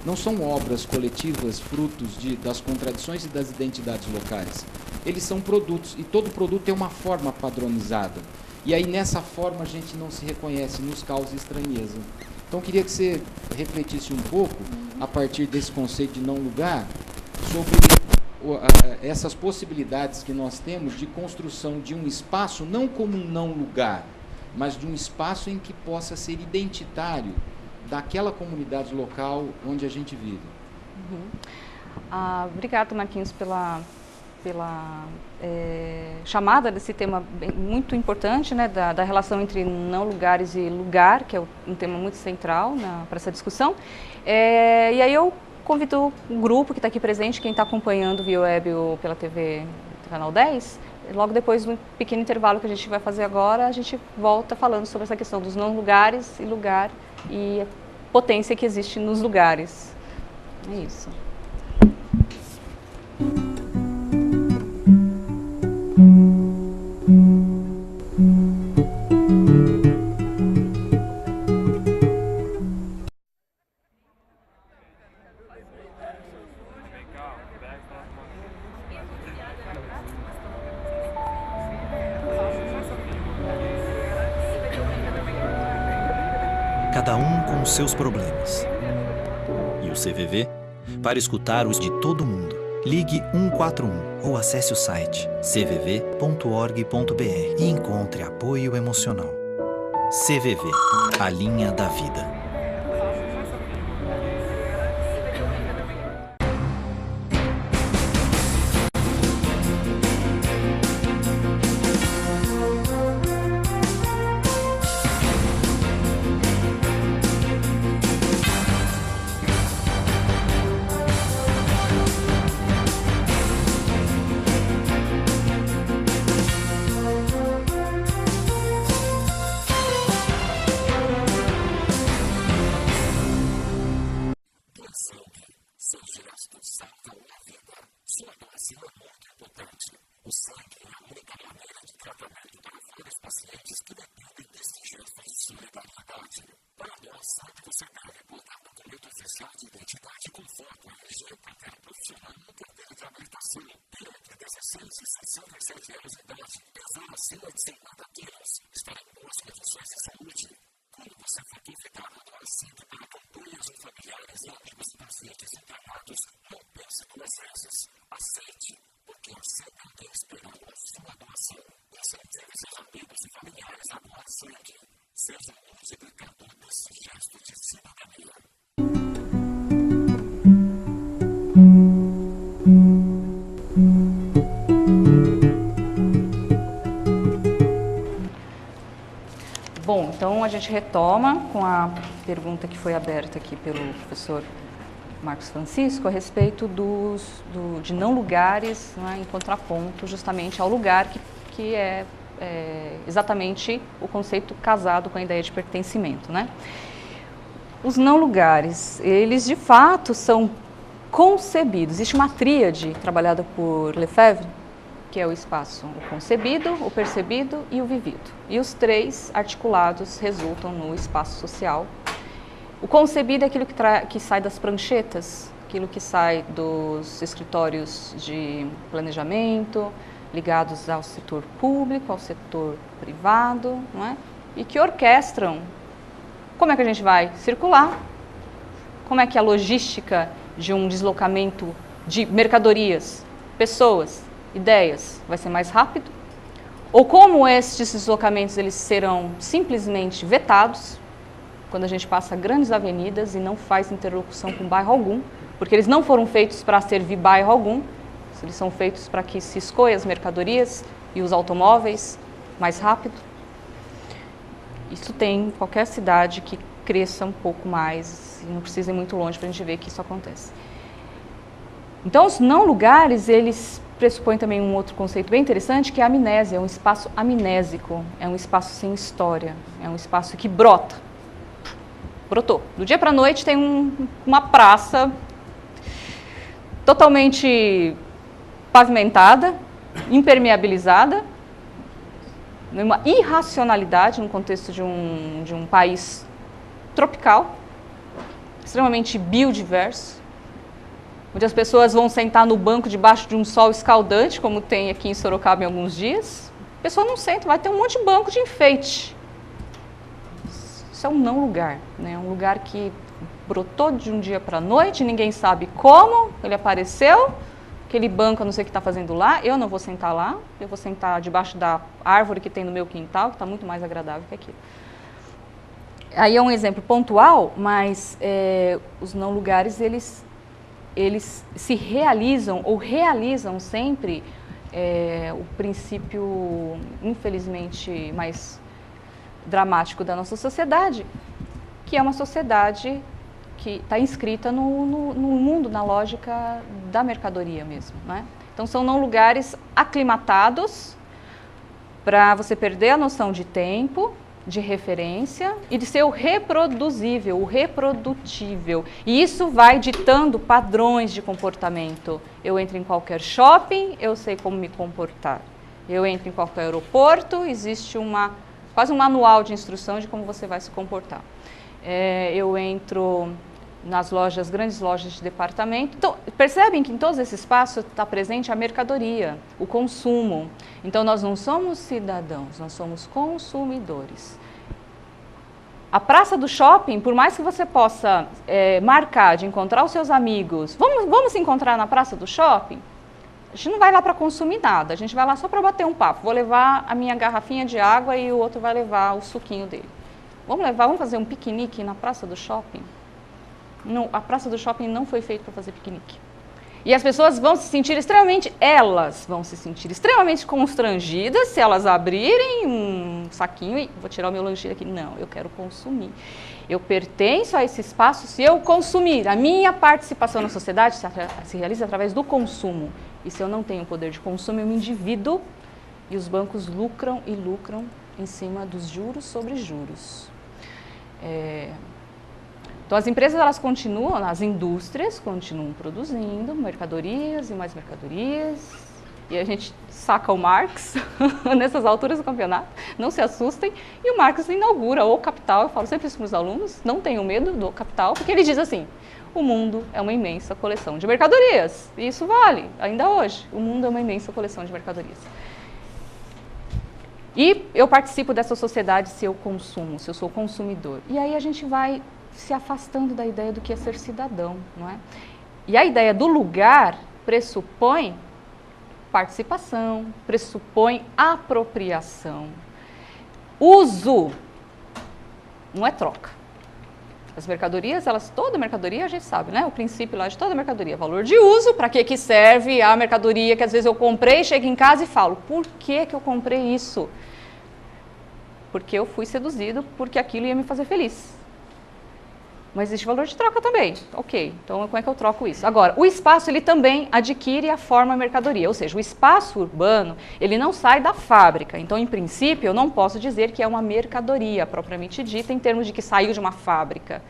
Não são obras coletivas, frutos das contradições e das identidades locais. Eles são produtos, e todo produto tem uma forma padronizada. E aí, nessa forma, a gente não se reconhece, nos causa estranheza. Então, eu queria que você refletisse um pouco, a partir desse conceito de não lugar, sobre essas possibilidades que nós temos de construção de um espaço, não como um não lugar, mas de um espaço em que possa ser identitário daquela comunidade local onde a gente vive. Obrigada, Marquinhos, pela chamada desse tema muito importante, né, da relação entre não lugares e lugar, que é um tema muito central para essa discussão. E aí eu convido o grupo que está aqui presente, quem está acompanhando via web ou pela TV, Canal 10, logo depois do pequeno intervalo que a gente vai fazer agora, a gente volta falando sobre essa questão dos não lugares e lugar e a potência que existe nos lugares. É isso. Cada um com os seus problemas. E o CVV? Para escutar os de todo mundo, ligue 141 ou acesse o site cvv.org.br e encontre apoio emocional. CVV, a linha da vida. Bom, então Então, a gente retoma com a pergunta que foi aberta aqui pelo professor Marcos Francisco a respeito de não lugares, né, em contraponto justamente ao lugar que é exatamente o conceito casado com a ideia de pertencimento, né? Os não lugares, eles de fato são concebidos. Existe uma tríade trabalhada por Lefebvre, que é o espaço, o concebido, o percebido e o vivido. E os três articulados resultam no espaço social. O concebido é aquilo que sai das pranchetas, aquilo que sai dos escritórios de planejamento, ligados ao setor público, ao setor privado, não é? E que orquestram como é que a gente vai circular, como é que a logística de um deslocamento de mercadorias, pessoas, ideias vai ser mais rápido, ou como estes deslocamentos eles serão simplesmente vetados, quando a gente passa grandes avenidas e não faz interlocução com bairro algum, porque eles não foram feitos para servir bairro algum, eles são feitos para que se escoem as mercadorias e os automóveis mais rápido. Isso tem em qualquer cidade que cresça um pouco mais, e não precisa ir muito longe para a gente ver que isso acontece. Então, os não lugares, eles pressupõem também um outro conceito bem interessante, que é a amnésia, é um espaço amnésico, é um espaço sem história, é um espaço que brota. Brotou. Do dia para a noite tem uma praça totalmente pavimentada, impermeabilizada, uma irracionalidade no contexto de um país tropical, extremamente biodiverso, onde as pessoas vão sentar no banco debaixo de um sol escaldante, como tem aqui em Sorocaba em alguns dias. A pessoa não senta, vai ter um monte de banco de enfeite. Isso é um não lugar, né? Um lugar que brotou de um dia para a noite, ninguém sabe como ele apareceu. Aquele banco, eu não sei o que está fazendo lá, eu não vou sentar lá, eu vou sentar debaixo da árvore que tem no meu quintal, que está muito mais agradável que aquilo. Aí é um exemplo pontual, mas os não lugares, eles se realizam ou realizam sempre o princípio, infelizmente, mais dramático da nossa sociedade, que é uma sociedade que está inscrita no mundo, na lógica da mercadoria mesmo, né? Então, são não lugares aclimatados para você perder a noção de tempo, de referência e de ser o reproduzível, o reprodutível. E isso vai ditando padrões de comportamento. Eu entro em qualquer shopping, eu sei como me comportar. Eu entro em qualquer aeroporto, existe quase um manual de instrução de como você vai se comportar. Eu entro nas grandes lojas de departamento. Então, percebem que em todos esses espaços está presente a mercadoria, o consumo. Então, nós não somos cidadãos, nós somos consumidores. A praça do shopping, por mais que você possa marcar de encontrar os seus amigos, vamos se encontrar na praça do shopping? A gente não vai lá para consumir nada, a gente vai lá só para bater um papo. Vou levar a minha garrafinha de água e o outro vai levar o suquinho dele. Vamos fazer um piquenique na praça do shopping? Não, a praça do shopping não foi feita para fazer piquenique. E as pessoas vão se sentir extremamente constrangidas se elas abrirem um saquinho e vou tirar o meu lanchinho aqui. Não, eu quero consumir. Eu pertenço a esse espaço se eu consumir. A minha participação na sociedade se realiza através do consumo. E se eu não tenho poder de consumo, eu me endivido e os bancos lucram e lucram em cima dos juros sobre juros. Então, as empresas, as indústrias continuam produzindo mercadorias e mais mercadorias. E a gente saca o Marx nessas alturas do campeonato, não se assustem. E o Marx inaugura o Capital. Eu falo sempre isso para os alunos, não tenham medo do Capital, porque ele diz assim, o mundo é uma imensa coleção de mercadorias. E isso vale, ainda hoje. O mundo é uma imensa coleção de mercadorias. E eu participo dessa sociedade se eu consumo, se eu sou consumidor. E aí a gente vai se afastando da ideia do que é ser cidadão, não é? E a ideia do lugar pressupõe participação, pressupõe apropriação. Uso não é troca. As mercadorias, toda mercadoria a gente sabe, né? O princípio lá de toda mercadoria, valor de uso, para que serve a mercadoria que às vezes eu comprei, chego em casa e falo, por que eu comprei isso? porque eu fui seduzido, porque aquilo ia me fazer feliz. Mas existe valor de troca também. Ok, então como é que eu troco isso? Agora, o espaço ele também adquire a forma mercadoria, ou seja, o espaço urbano ele não sai da fábrica. Então, em princípio, eu não posso dizer que é uma mercadoria propriamente dita em termos de que saiu de uma fábrica.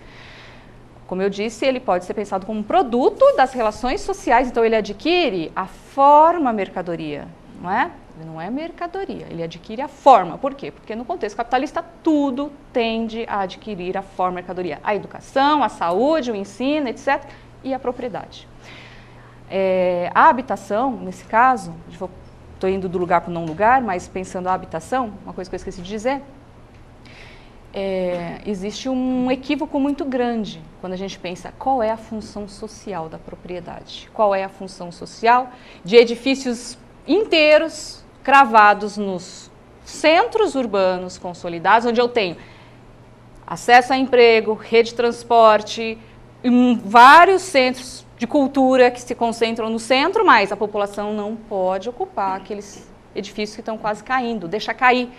Como eu disse, ele pode ser pensado como um produto das relações sociais, então ele adquire a forma mercadoria, não é? Ele não é mercadoria, ele adquire a forma. Por quê? Porque no contexto capitalista tudo tende a adquirir a forma mercadoria. A educação, a saúde, o ensino, etc. E a propriedade. A habitação, nesse caso, estou indo do lugar para o não lugar, mas pensando a habitação, uma coisa que eu esqueci de dizer, existe um equívoco muito grande quando a gente pensa qual é a função social da propriedade. Qual é a função social de edifícios inteiros cravados nos centros urbanos consolidados, onde eu tenho acesso a emprego, rede de transporte, vários centros de cultura que se concentram no centro, mas a população não pode ocupar aqueles edifícios que estão quase caindo, deixa cair.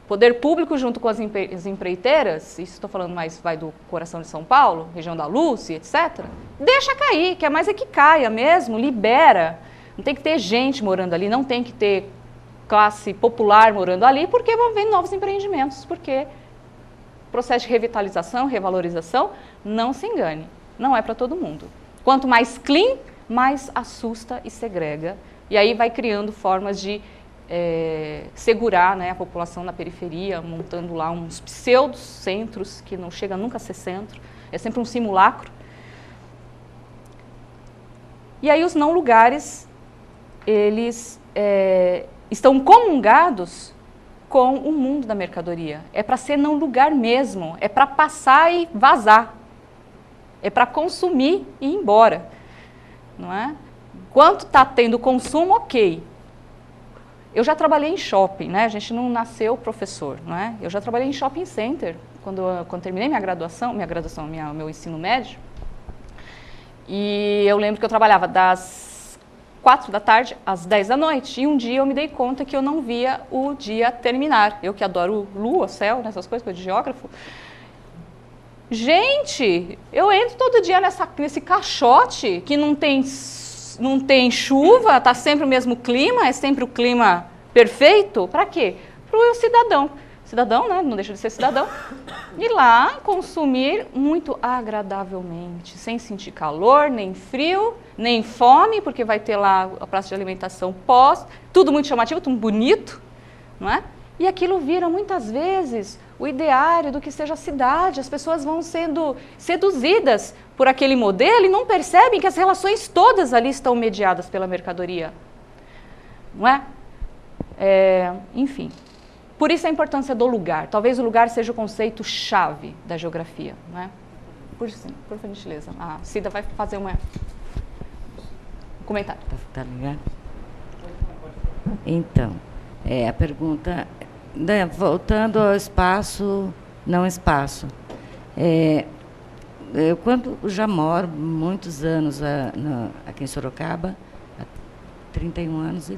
Poder público junto com as empreiteiras, isso estou falando mais vai do coração de São Paulo, região da Luz, etc., deixa cair, quer mais é que caia mesmo, libera. Não tem que ter gente morando ali, não tem que ter classe popular morando ali, porque vão vir novos empreendimentos, porque o processo de revitalização, revalorização, não se engane, não é para todo mundo. Quanto mais clean, mais assusta e segrega, e aí vai criando formas de segurar, né, a população na periferia, montando lá uns pseudo-centros, que não chega nunca a ser centro, é sempre um simulacro. E aí os não lugares, eles estão comungados com o mundo da mercadoria. É para ser não lugar mesmo, é para passar e vazar, é para consumir e ir embora, não é? Enquanto está tendo consumo, ok. Eu já trabalhei em shopping, né? A gente não nasceu professor, não é? Eu já trabalhei em shopping center, quando terminei meu ensino médio. E eu lembro que eu trabalhava das 4 da tarde às 10 da noite. E um dia eu me dei conta que eu não via o dia terminar. Eu que adoro lua, céu, essas coisas, coisa de geógrafo. Gente, eu entro todo dia nesse caixote que não tem chuva, está sempre o mesmo clima, é sempre o clima perfeito. Para quê? Para o cidadão. Cidadão, né? Não deixa de ser cidadão. Ir lá consumir muito agradavelmente, sem sentir calor, nem frio, nem fome, porque vai ter lá a praça de alimentação tudo muito chamativo, tudo bonito, não é? E aquilo vira muitas vezes o ideário do que seja a cidade. As pessoas vão sendo seduzidas por aquele modelo e não percebem que as relações todas ali estão mediadas pela mercadoria, não é? Enfim. Por isso a importância do lugar. Talvez o lugar seja o conceito-chave da geografia, não é? Por gentileza. A Cida vai fazer um comentário. Tá ligado? Então, a pergunta, né, voltando ao espaço, não espaço. Eu já moro muitos anos aqui em Sorocaba, há 31 anos,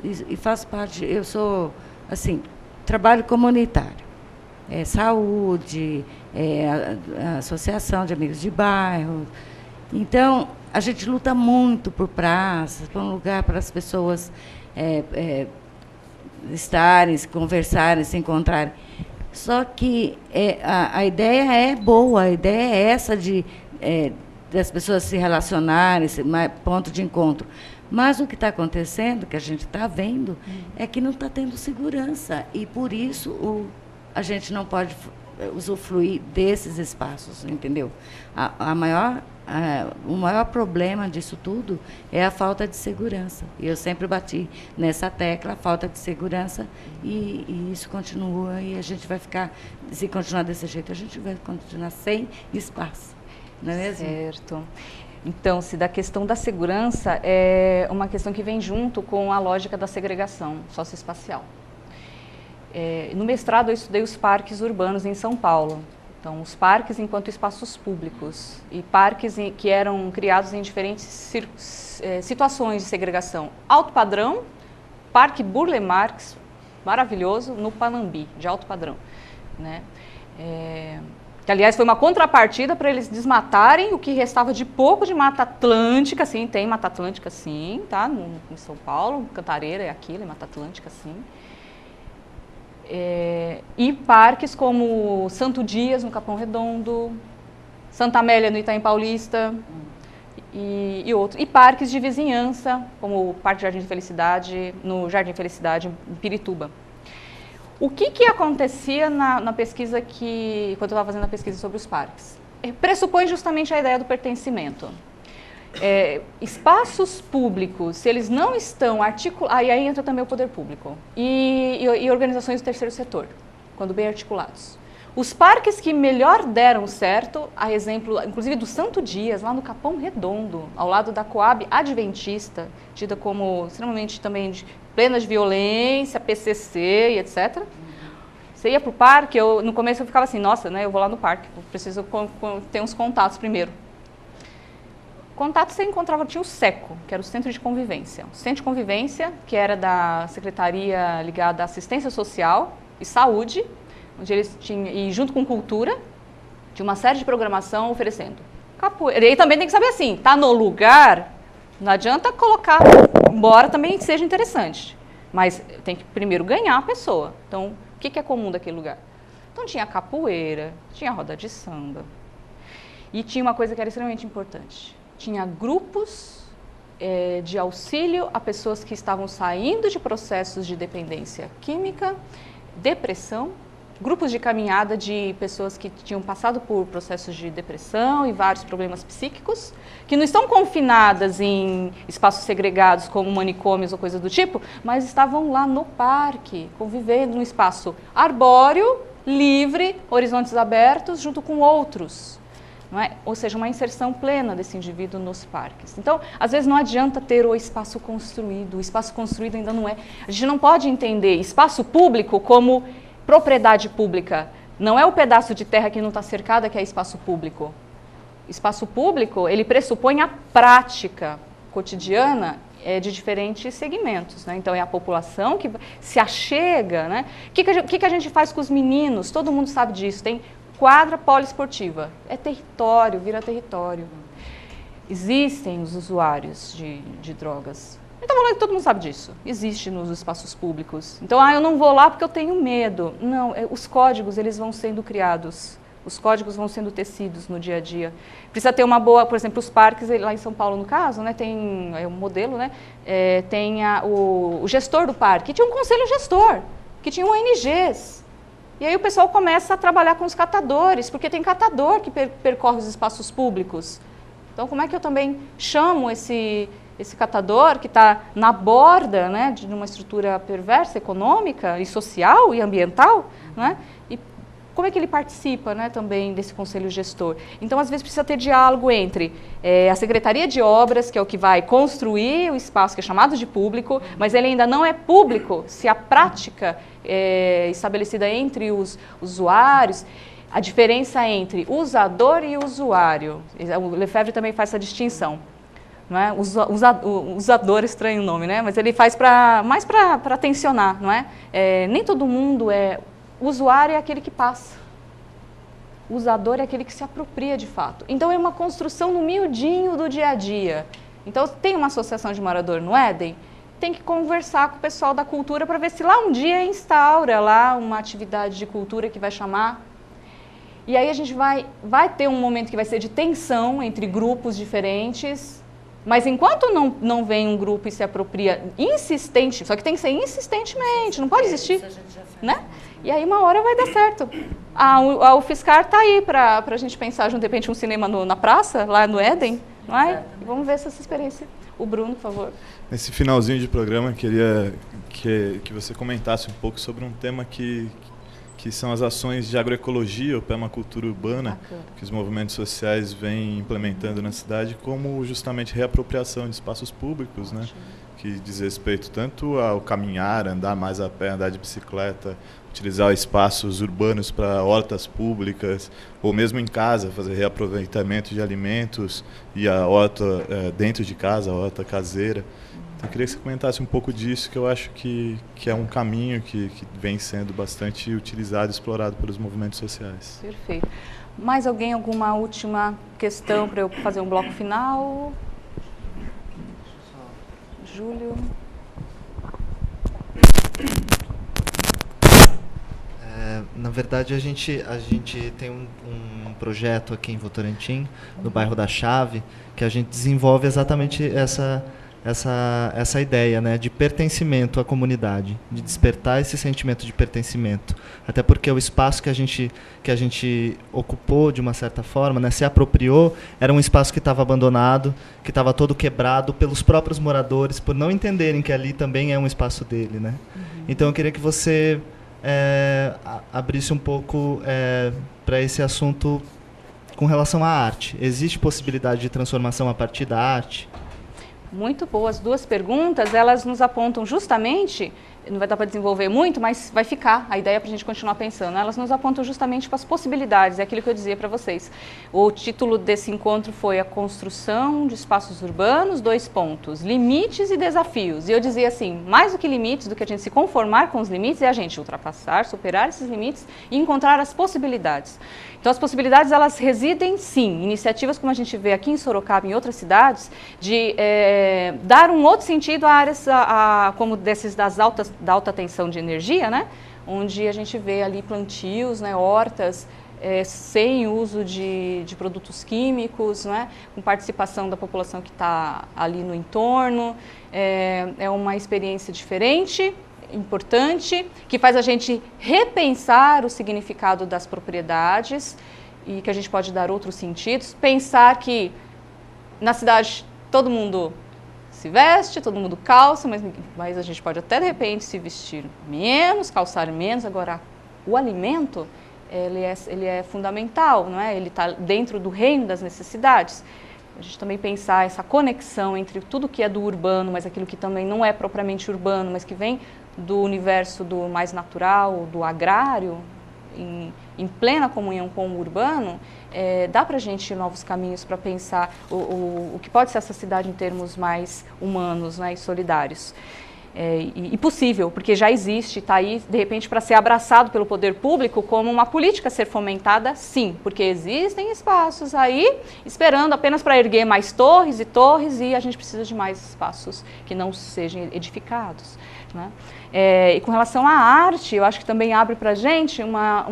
e faço parte, eu sou, assim, trabalho comunitário, saúde, a associação de amigos de bairro. Então, a gente luta muito por praças, por um lugar para as pessoas estarem, se conversarem, se encontrarem. Só que a ideia é boa, a ideia é essa das pessoas se relacionarem, ponto de encontro. Mas o que está acontecendo, que a gente está vendo, é que não está tendo segurança. E, por isso, a gente não pode usufruir desses espaços, entendeu? O maior problema disso tudo é a falta de segurança. E eu sempre bati nessa tecla, a falta de segurança, e isso continua, e a gente vai ficar, se continuar desse jeito, a gente vai continuar sem espaço, não é mesmo? Certo. Então, se da questão da segurança é uma questão que vem junto com a lógica da segregação socioespacial. No mestrado eu estudei os parques urbanos em São Paulo. Então, os parques enquanto espaços públicos e parques que eram criados em diferentes situações de segregação. Alto padrão, Parque Burle Marx, maravilhoso no Panambi, de alto padrão, né? Que, aliás, foi uma contrapartida para eles desmatarem o que restava de pouco de Mata Atlântica, sim, tem Mata Atlântica, sim, tá? Em São Paulo, Cantareira é aquilo, é Mata Atlântica, sim. E parques como Santo Dias, no Capão Redondo, Santa Amélia, no Itaim Paulista, e outros. E parques de vizinhança, como o Parque Jardim de Felicidade, no Jardim Felicidade, em Pirituba. O que acontecia na pesquisa quando eu estava fazendo a pesquisa sobre os parques? Pressupõe justamente a ideia do pertencimento. Espaços públicos, se eles não estão articulados, aí entra também o poder público e organizações do terceiro setor, quando bem articulados. Os parques que melhor deram certo, a exemplo, inclusive do Santo Dias, lá no Capão Redondo, ao lado da Coab Adventista, tida como extremamente também plena de violência, PCC e etc. Você ia para o parque, no começo eu ficava assim, nossa, né, eu vou lá no parque, eu preciso ter uns contatos primeiro. Contato você encontrava, tinha o SECO, que era o Centro de Convivência. O Centro de Convivência, que era da Secretaria ligada à Assistência Social e Saúde, onde eles tinham, e junto com Cultura, tinha uma série de programação oferecendo capoeira. E aí também tem que saber assim, tá no lugar, não adianta colocar, embora também seja interessante, mas tem que primeiro ganhar a pessoa. Então, o que é comum daquele lugar? Então tinha capoeira, tinha roda de samba, e tinha uma coisa que era extremamente importante. Tinha grupos de auxílio a pessoas que estavam saindo de processos de dependência química, depressão, grupos de caminhada de pessoas que tinham passado por processos de depressão e vários problemas psíquicos, que não estão confinadas em espaços segregados como manicômios ou coisa do tipo, mas estavam lá no parque, convivendo num espaço arbóreo, livre, horizontes abertos, junto com outros. Não é? Ou seja, uma inserção plena desse indivíduo nos parques. Então, às vezes não adianta ter o espaço construído ainda não é. A gente não pode entender espaço público como propriedade pública. Não é o pedaço de terra que não está cercada que é espaço público. Espaço público, ele pressupõe a prática cotidiana de diferentes segmentos, né? Então, é a população que se achega, né? O que a gente faz com os meninos? Todo mundo sabe disso. Tem quadra poliesportiva, é território, vira território. Existem os usuários de drogas. Então, todo mundo sabe disso. Existe nos espaços públicos. Então, eu não vou lá porque eu tenho medo. Não, os códigos, eles vão sendo criados. Os códigos vão sendo tecidos no dia a dia. Precisa ter uma boa, por exemplo, os parques, lá em São Paulo, no caso, né, tem um modelo, né, tem o gestor do parque, tinha um conselho gestor, que tinha ONGs. E aí o pessoal começa a trabalhar com os catadores, porque tem catador que percorre os espaços públicos. Então, como é que eu também chamo esse catador que está na borda, né, de uma estrutura perversa, econômica e social e ambiental, né? E como é que ele participa, né, também desse conselho gestor? Então, às vezes, precisa ter diálogo entre a Secretaria de Obras, que é o que vai construir o espaço, que é chamado de público, mas ele ainda não é público se a prática estabelecida entre os usuários, a diferença entre usador e usuário. O Lefebvre também faz essa distinção. Não é? Usador, estranho o nome, né? Mas ele faz mais para tensionar, não é? Nem todo mundo usuário é aquele que passa. O usador é aquele que se apropria de fato. Então, é uma construção no miudinho do dia a dia. Então, tem uma associação de morador no Éden, tem que conversar com o pessoal da cultura para ver se lá um dia instaura lá uma atividade de cultura que vai chamar. E aí a gente vai ter um momento que vai ser de tensão entre grupos diferentes, mas enquanto não vem um grupo e se apropria insistente, só que tem que ser insistentemente, não pode existir, né? E aí uma hora vai dar certo. A UFSCar está aí para a gente pensar, de repente, um cinema na praça, lá no Éden, não é? Vamos ver essa experiência. O Bruno, por favor. Nesse finalzinho de programa, queria que você comentasse um pouco sobre um tema que são as ações de agroecologia ou permacultura urbana, que os movimentos sociais vêm implementando na cidade, como justamente reapropriação de espaços públicos, né? Que diz respeito tanto ao caminhar, andar mais a pé, andar de bicicleta, utilizar espaços urbanos para hortas públicas, ou mesmo em casa, fazer reaproveitamento de alimentos e a horta dentro de casa, a horta caseira. Então, eu queria que você comentasse um pouco disso, que eu acho que é um caminho que vem sendo bastante utilizado e explorado pelos movimentos sociais. Perfeito. Mais alguém, alguma última questão para eu fazer um bloco final? Júlio? Na verdade, a gente tem um projeto aqui em Votorantim, no bairro da Chave, que a gente desenvolve exatamente essa ideia, né, de pertencimento à comunidade, de despertar esse sentimento de pertencimento. Até porque o espaço que a gente ocupou, de uma certa forma, né, se apropriou, era um espaço que estava abandonado, que estava todo quebrado pelos próprios moradores, por não entenderem que ali também é um espaço dele, né? Então eu queria que você abrisse um pouco para esse assunto com relação à arte. Existe possibilidade de transformação a partir da arte? Muito boas, duas perguntas, elas nos apontam justamente, não vai dar para desenvolver muito, mas vai ficar a ideia para a gente continuar pensando, elas nos apontam justamente para as possibilidades, é aquilo que eu dizia para vocês. O título desse encontro foi a construção de espaços urbanos, limites e desafios. E eu dizia assim, mais do que limites, do que a gente se conformar com os limites, é a gente ultrapassar, superar esses limites e encontrar as possibilidades. Então, as possibilidades, elas residem, sim, iniciativas como a gente vê aqui em Sorocaba e em outras cidades, de dar um outro sentido a áreas como da alta tensão de energia, né? Onde a gente vê ali plantios, né, hortas, sem uso de produtos químicos, né, com participação da população que está ali no entorno. É uma experiência diferente, importante, que faz a gente repensar o significado das propriedades e que a gente pode dar outros sentidos. Pensar que na cidade todo mundo se veste, todo mundo calça, mas a gente pode até de repente se vestir menos, calçar menos. Agora, o alimento, ele é fundamental, não é? Ele está dentro do reino das necessidades. A gente também pensar essa conexão entre tudo que é do urbano, mas aquilo que também não é propriamente urbano, mas que vem do universo do mais natural, do agrário, em plena comunhão com o urbano, dá para a gente novos caminhos para pensar o que pode ser essa cidade em termos mais humanos, né, e solidários. E possível, porque já existe, está aí, de repente, para ser abraçado pelo poder público como uma política a ser fomentada, sim, porque existem espaços aí esperando apenas para erguer mais torres e a gente precisa de mais espaços que não sejam edificados, né? E com relação à arte, eu acho que também abre para a gente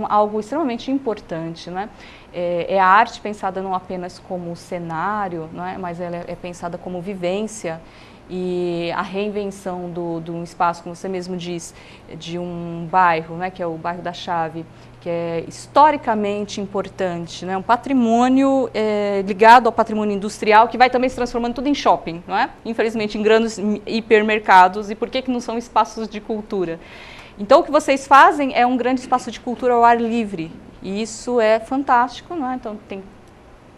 algo extremamente importante, né? É a arte pensada não apenas como cenário, não é? Mas ela é pensada como vivência. E a reinvenção de um espaço, como você mesmo diz, de um bairro, né, que é o bairro da Chave, que é historicamente importante, né, um patrimônio ligado ao patrimônio industrial, que vai também se transformando tudo em shopping, não é? Infelizmente em grandes hipermercados, e por que não são espaços de cultura? Então o que vocês fazem é um grande espaço de cultura ao ar livre, e isso é fantástico, não é? Então tem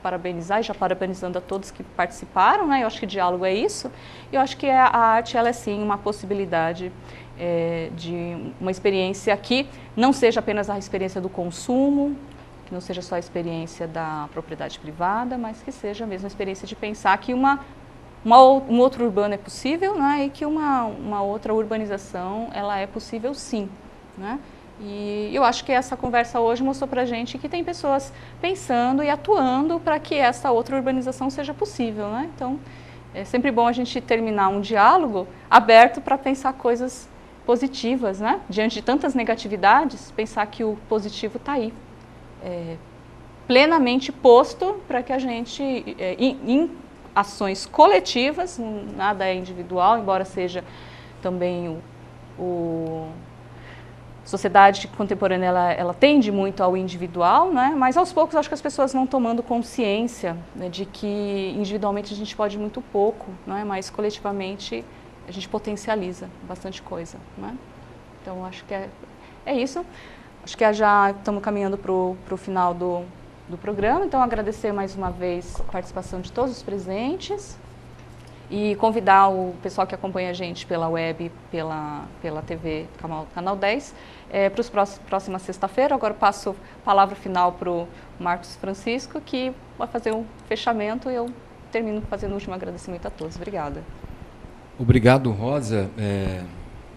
parabenizar, e já parabenizando a todos que participaram, né? Eu acho que diálogo é isso. E eu acho que a arte, ela é sim uma possibilidade de uma experiência que não seja apenas a experiência do consumo, que não seja só a experiência da propriedade privada, mas que seja mesmo a experiência de pensar que um outro urbano é possível, né? E que uma outra urbanização, ela é possível sim, né? E eu acho que essa conversa hoje mostrou para a gente que tem pessoas pensando e atuando para que essa outra urbanização seja possível, né? Então, é sempre bom a gente terminar um diálogo aberto para pensar coisas positivas, né? Diante de tantas negatividades, pensar que o positivo está aí, plenamente posto para que a gente, em ações coletivas, nada é individual, embora seja também sociedade contemporânea, ela tende muito ao individual, né? Mas aos poucos acho que as pessoas vão tomando consciência, né, de que individualmente a gente pode muito pouco, né? Mas coletivamente a gente potencializa bastante coisa, né? Então acho que é isso. Acho que já estamos caminhando para o final do programa, então agradecer mais uma vez a participação de todos os presentes e convidar o pessoal que acompanha a gente pela web, pela TV Canal 10, para os próxima sexta-feira. Agora passo a palavra final para o Marcos Francisco, que vai fazer um fechamento, e eu termino fazendo o último agradecimento a todos. Obrigada. Obrigado, Rosa,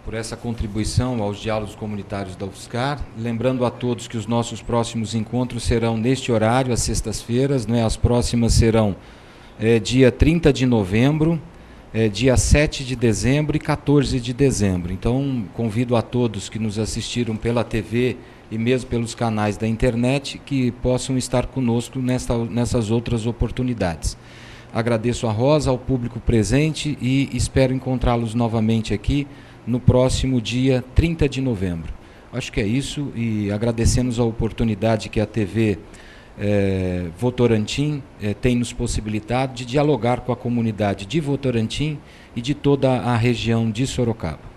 por essa contribuição aos diálogos comunitários da UFSCar. Lembrando a todos que os nossos próximos encontros serão neste horário, às sextas-feiras, né? As próximas serão dia 30 de novembro, dia 7 de dezembro e 14 de dezembro. Então, convido a todos que nos assistiram pela TV e mesmo pelos canais da internet que possam estar conosco nessas outras oportunidades. Agradeço a Rosa, ao público presente e espero encontrá-los novamente aqui no próximo dia 30 de novembro. Acho que é isso, e agradecemos a oportunidade que a TV Votorantim tem nos possibilitado de dialogar com a comunidade de Votorantim e de toda a região de Sorocaba.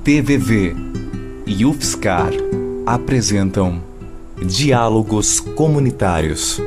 TVV e UFSCar apresentam Diálogos Comunitários.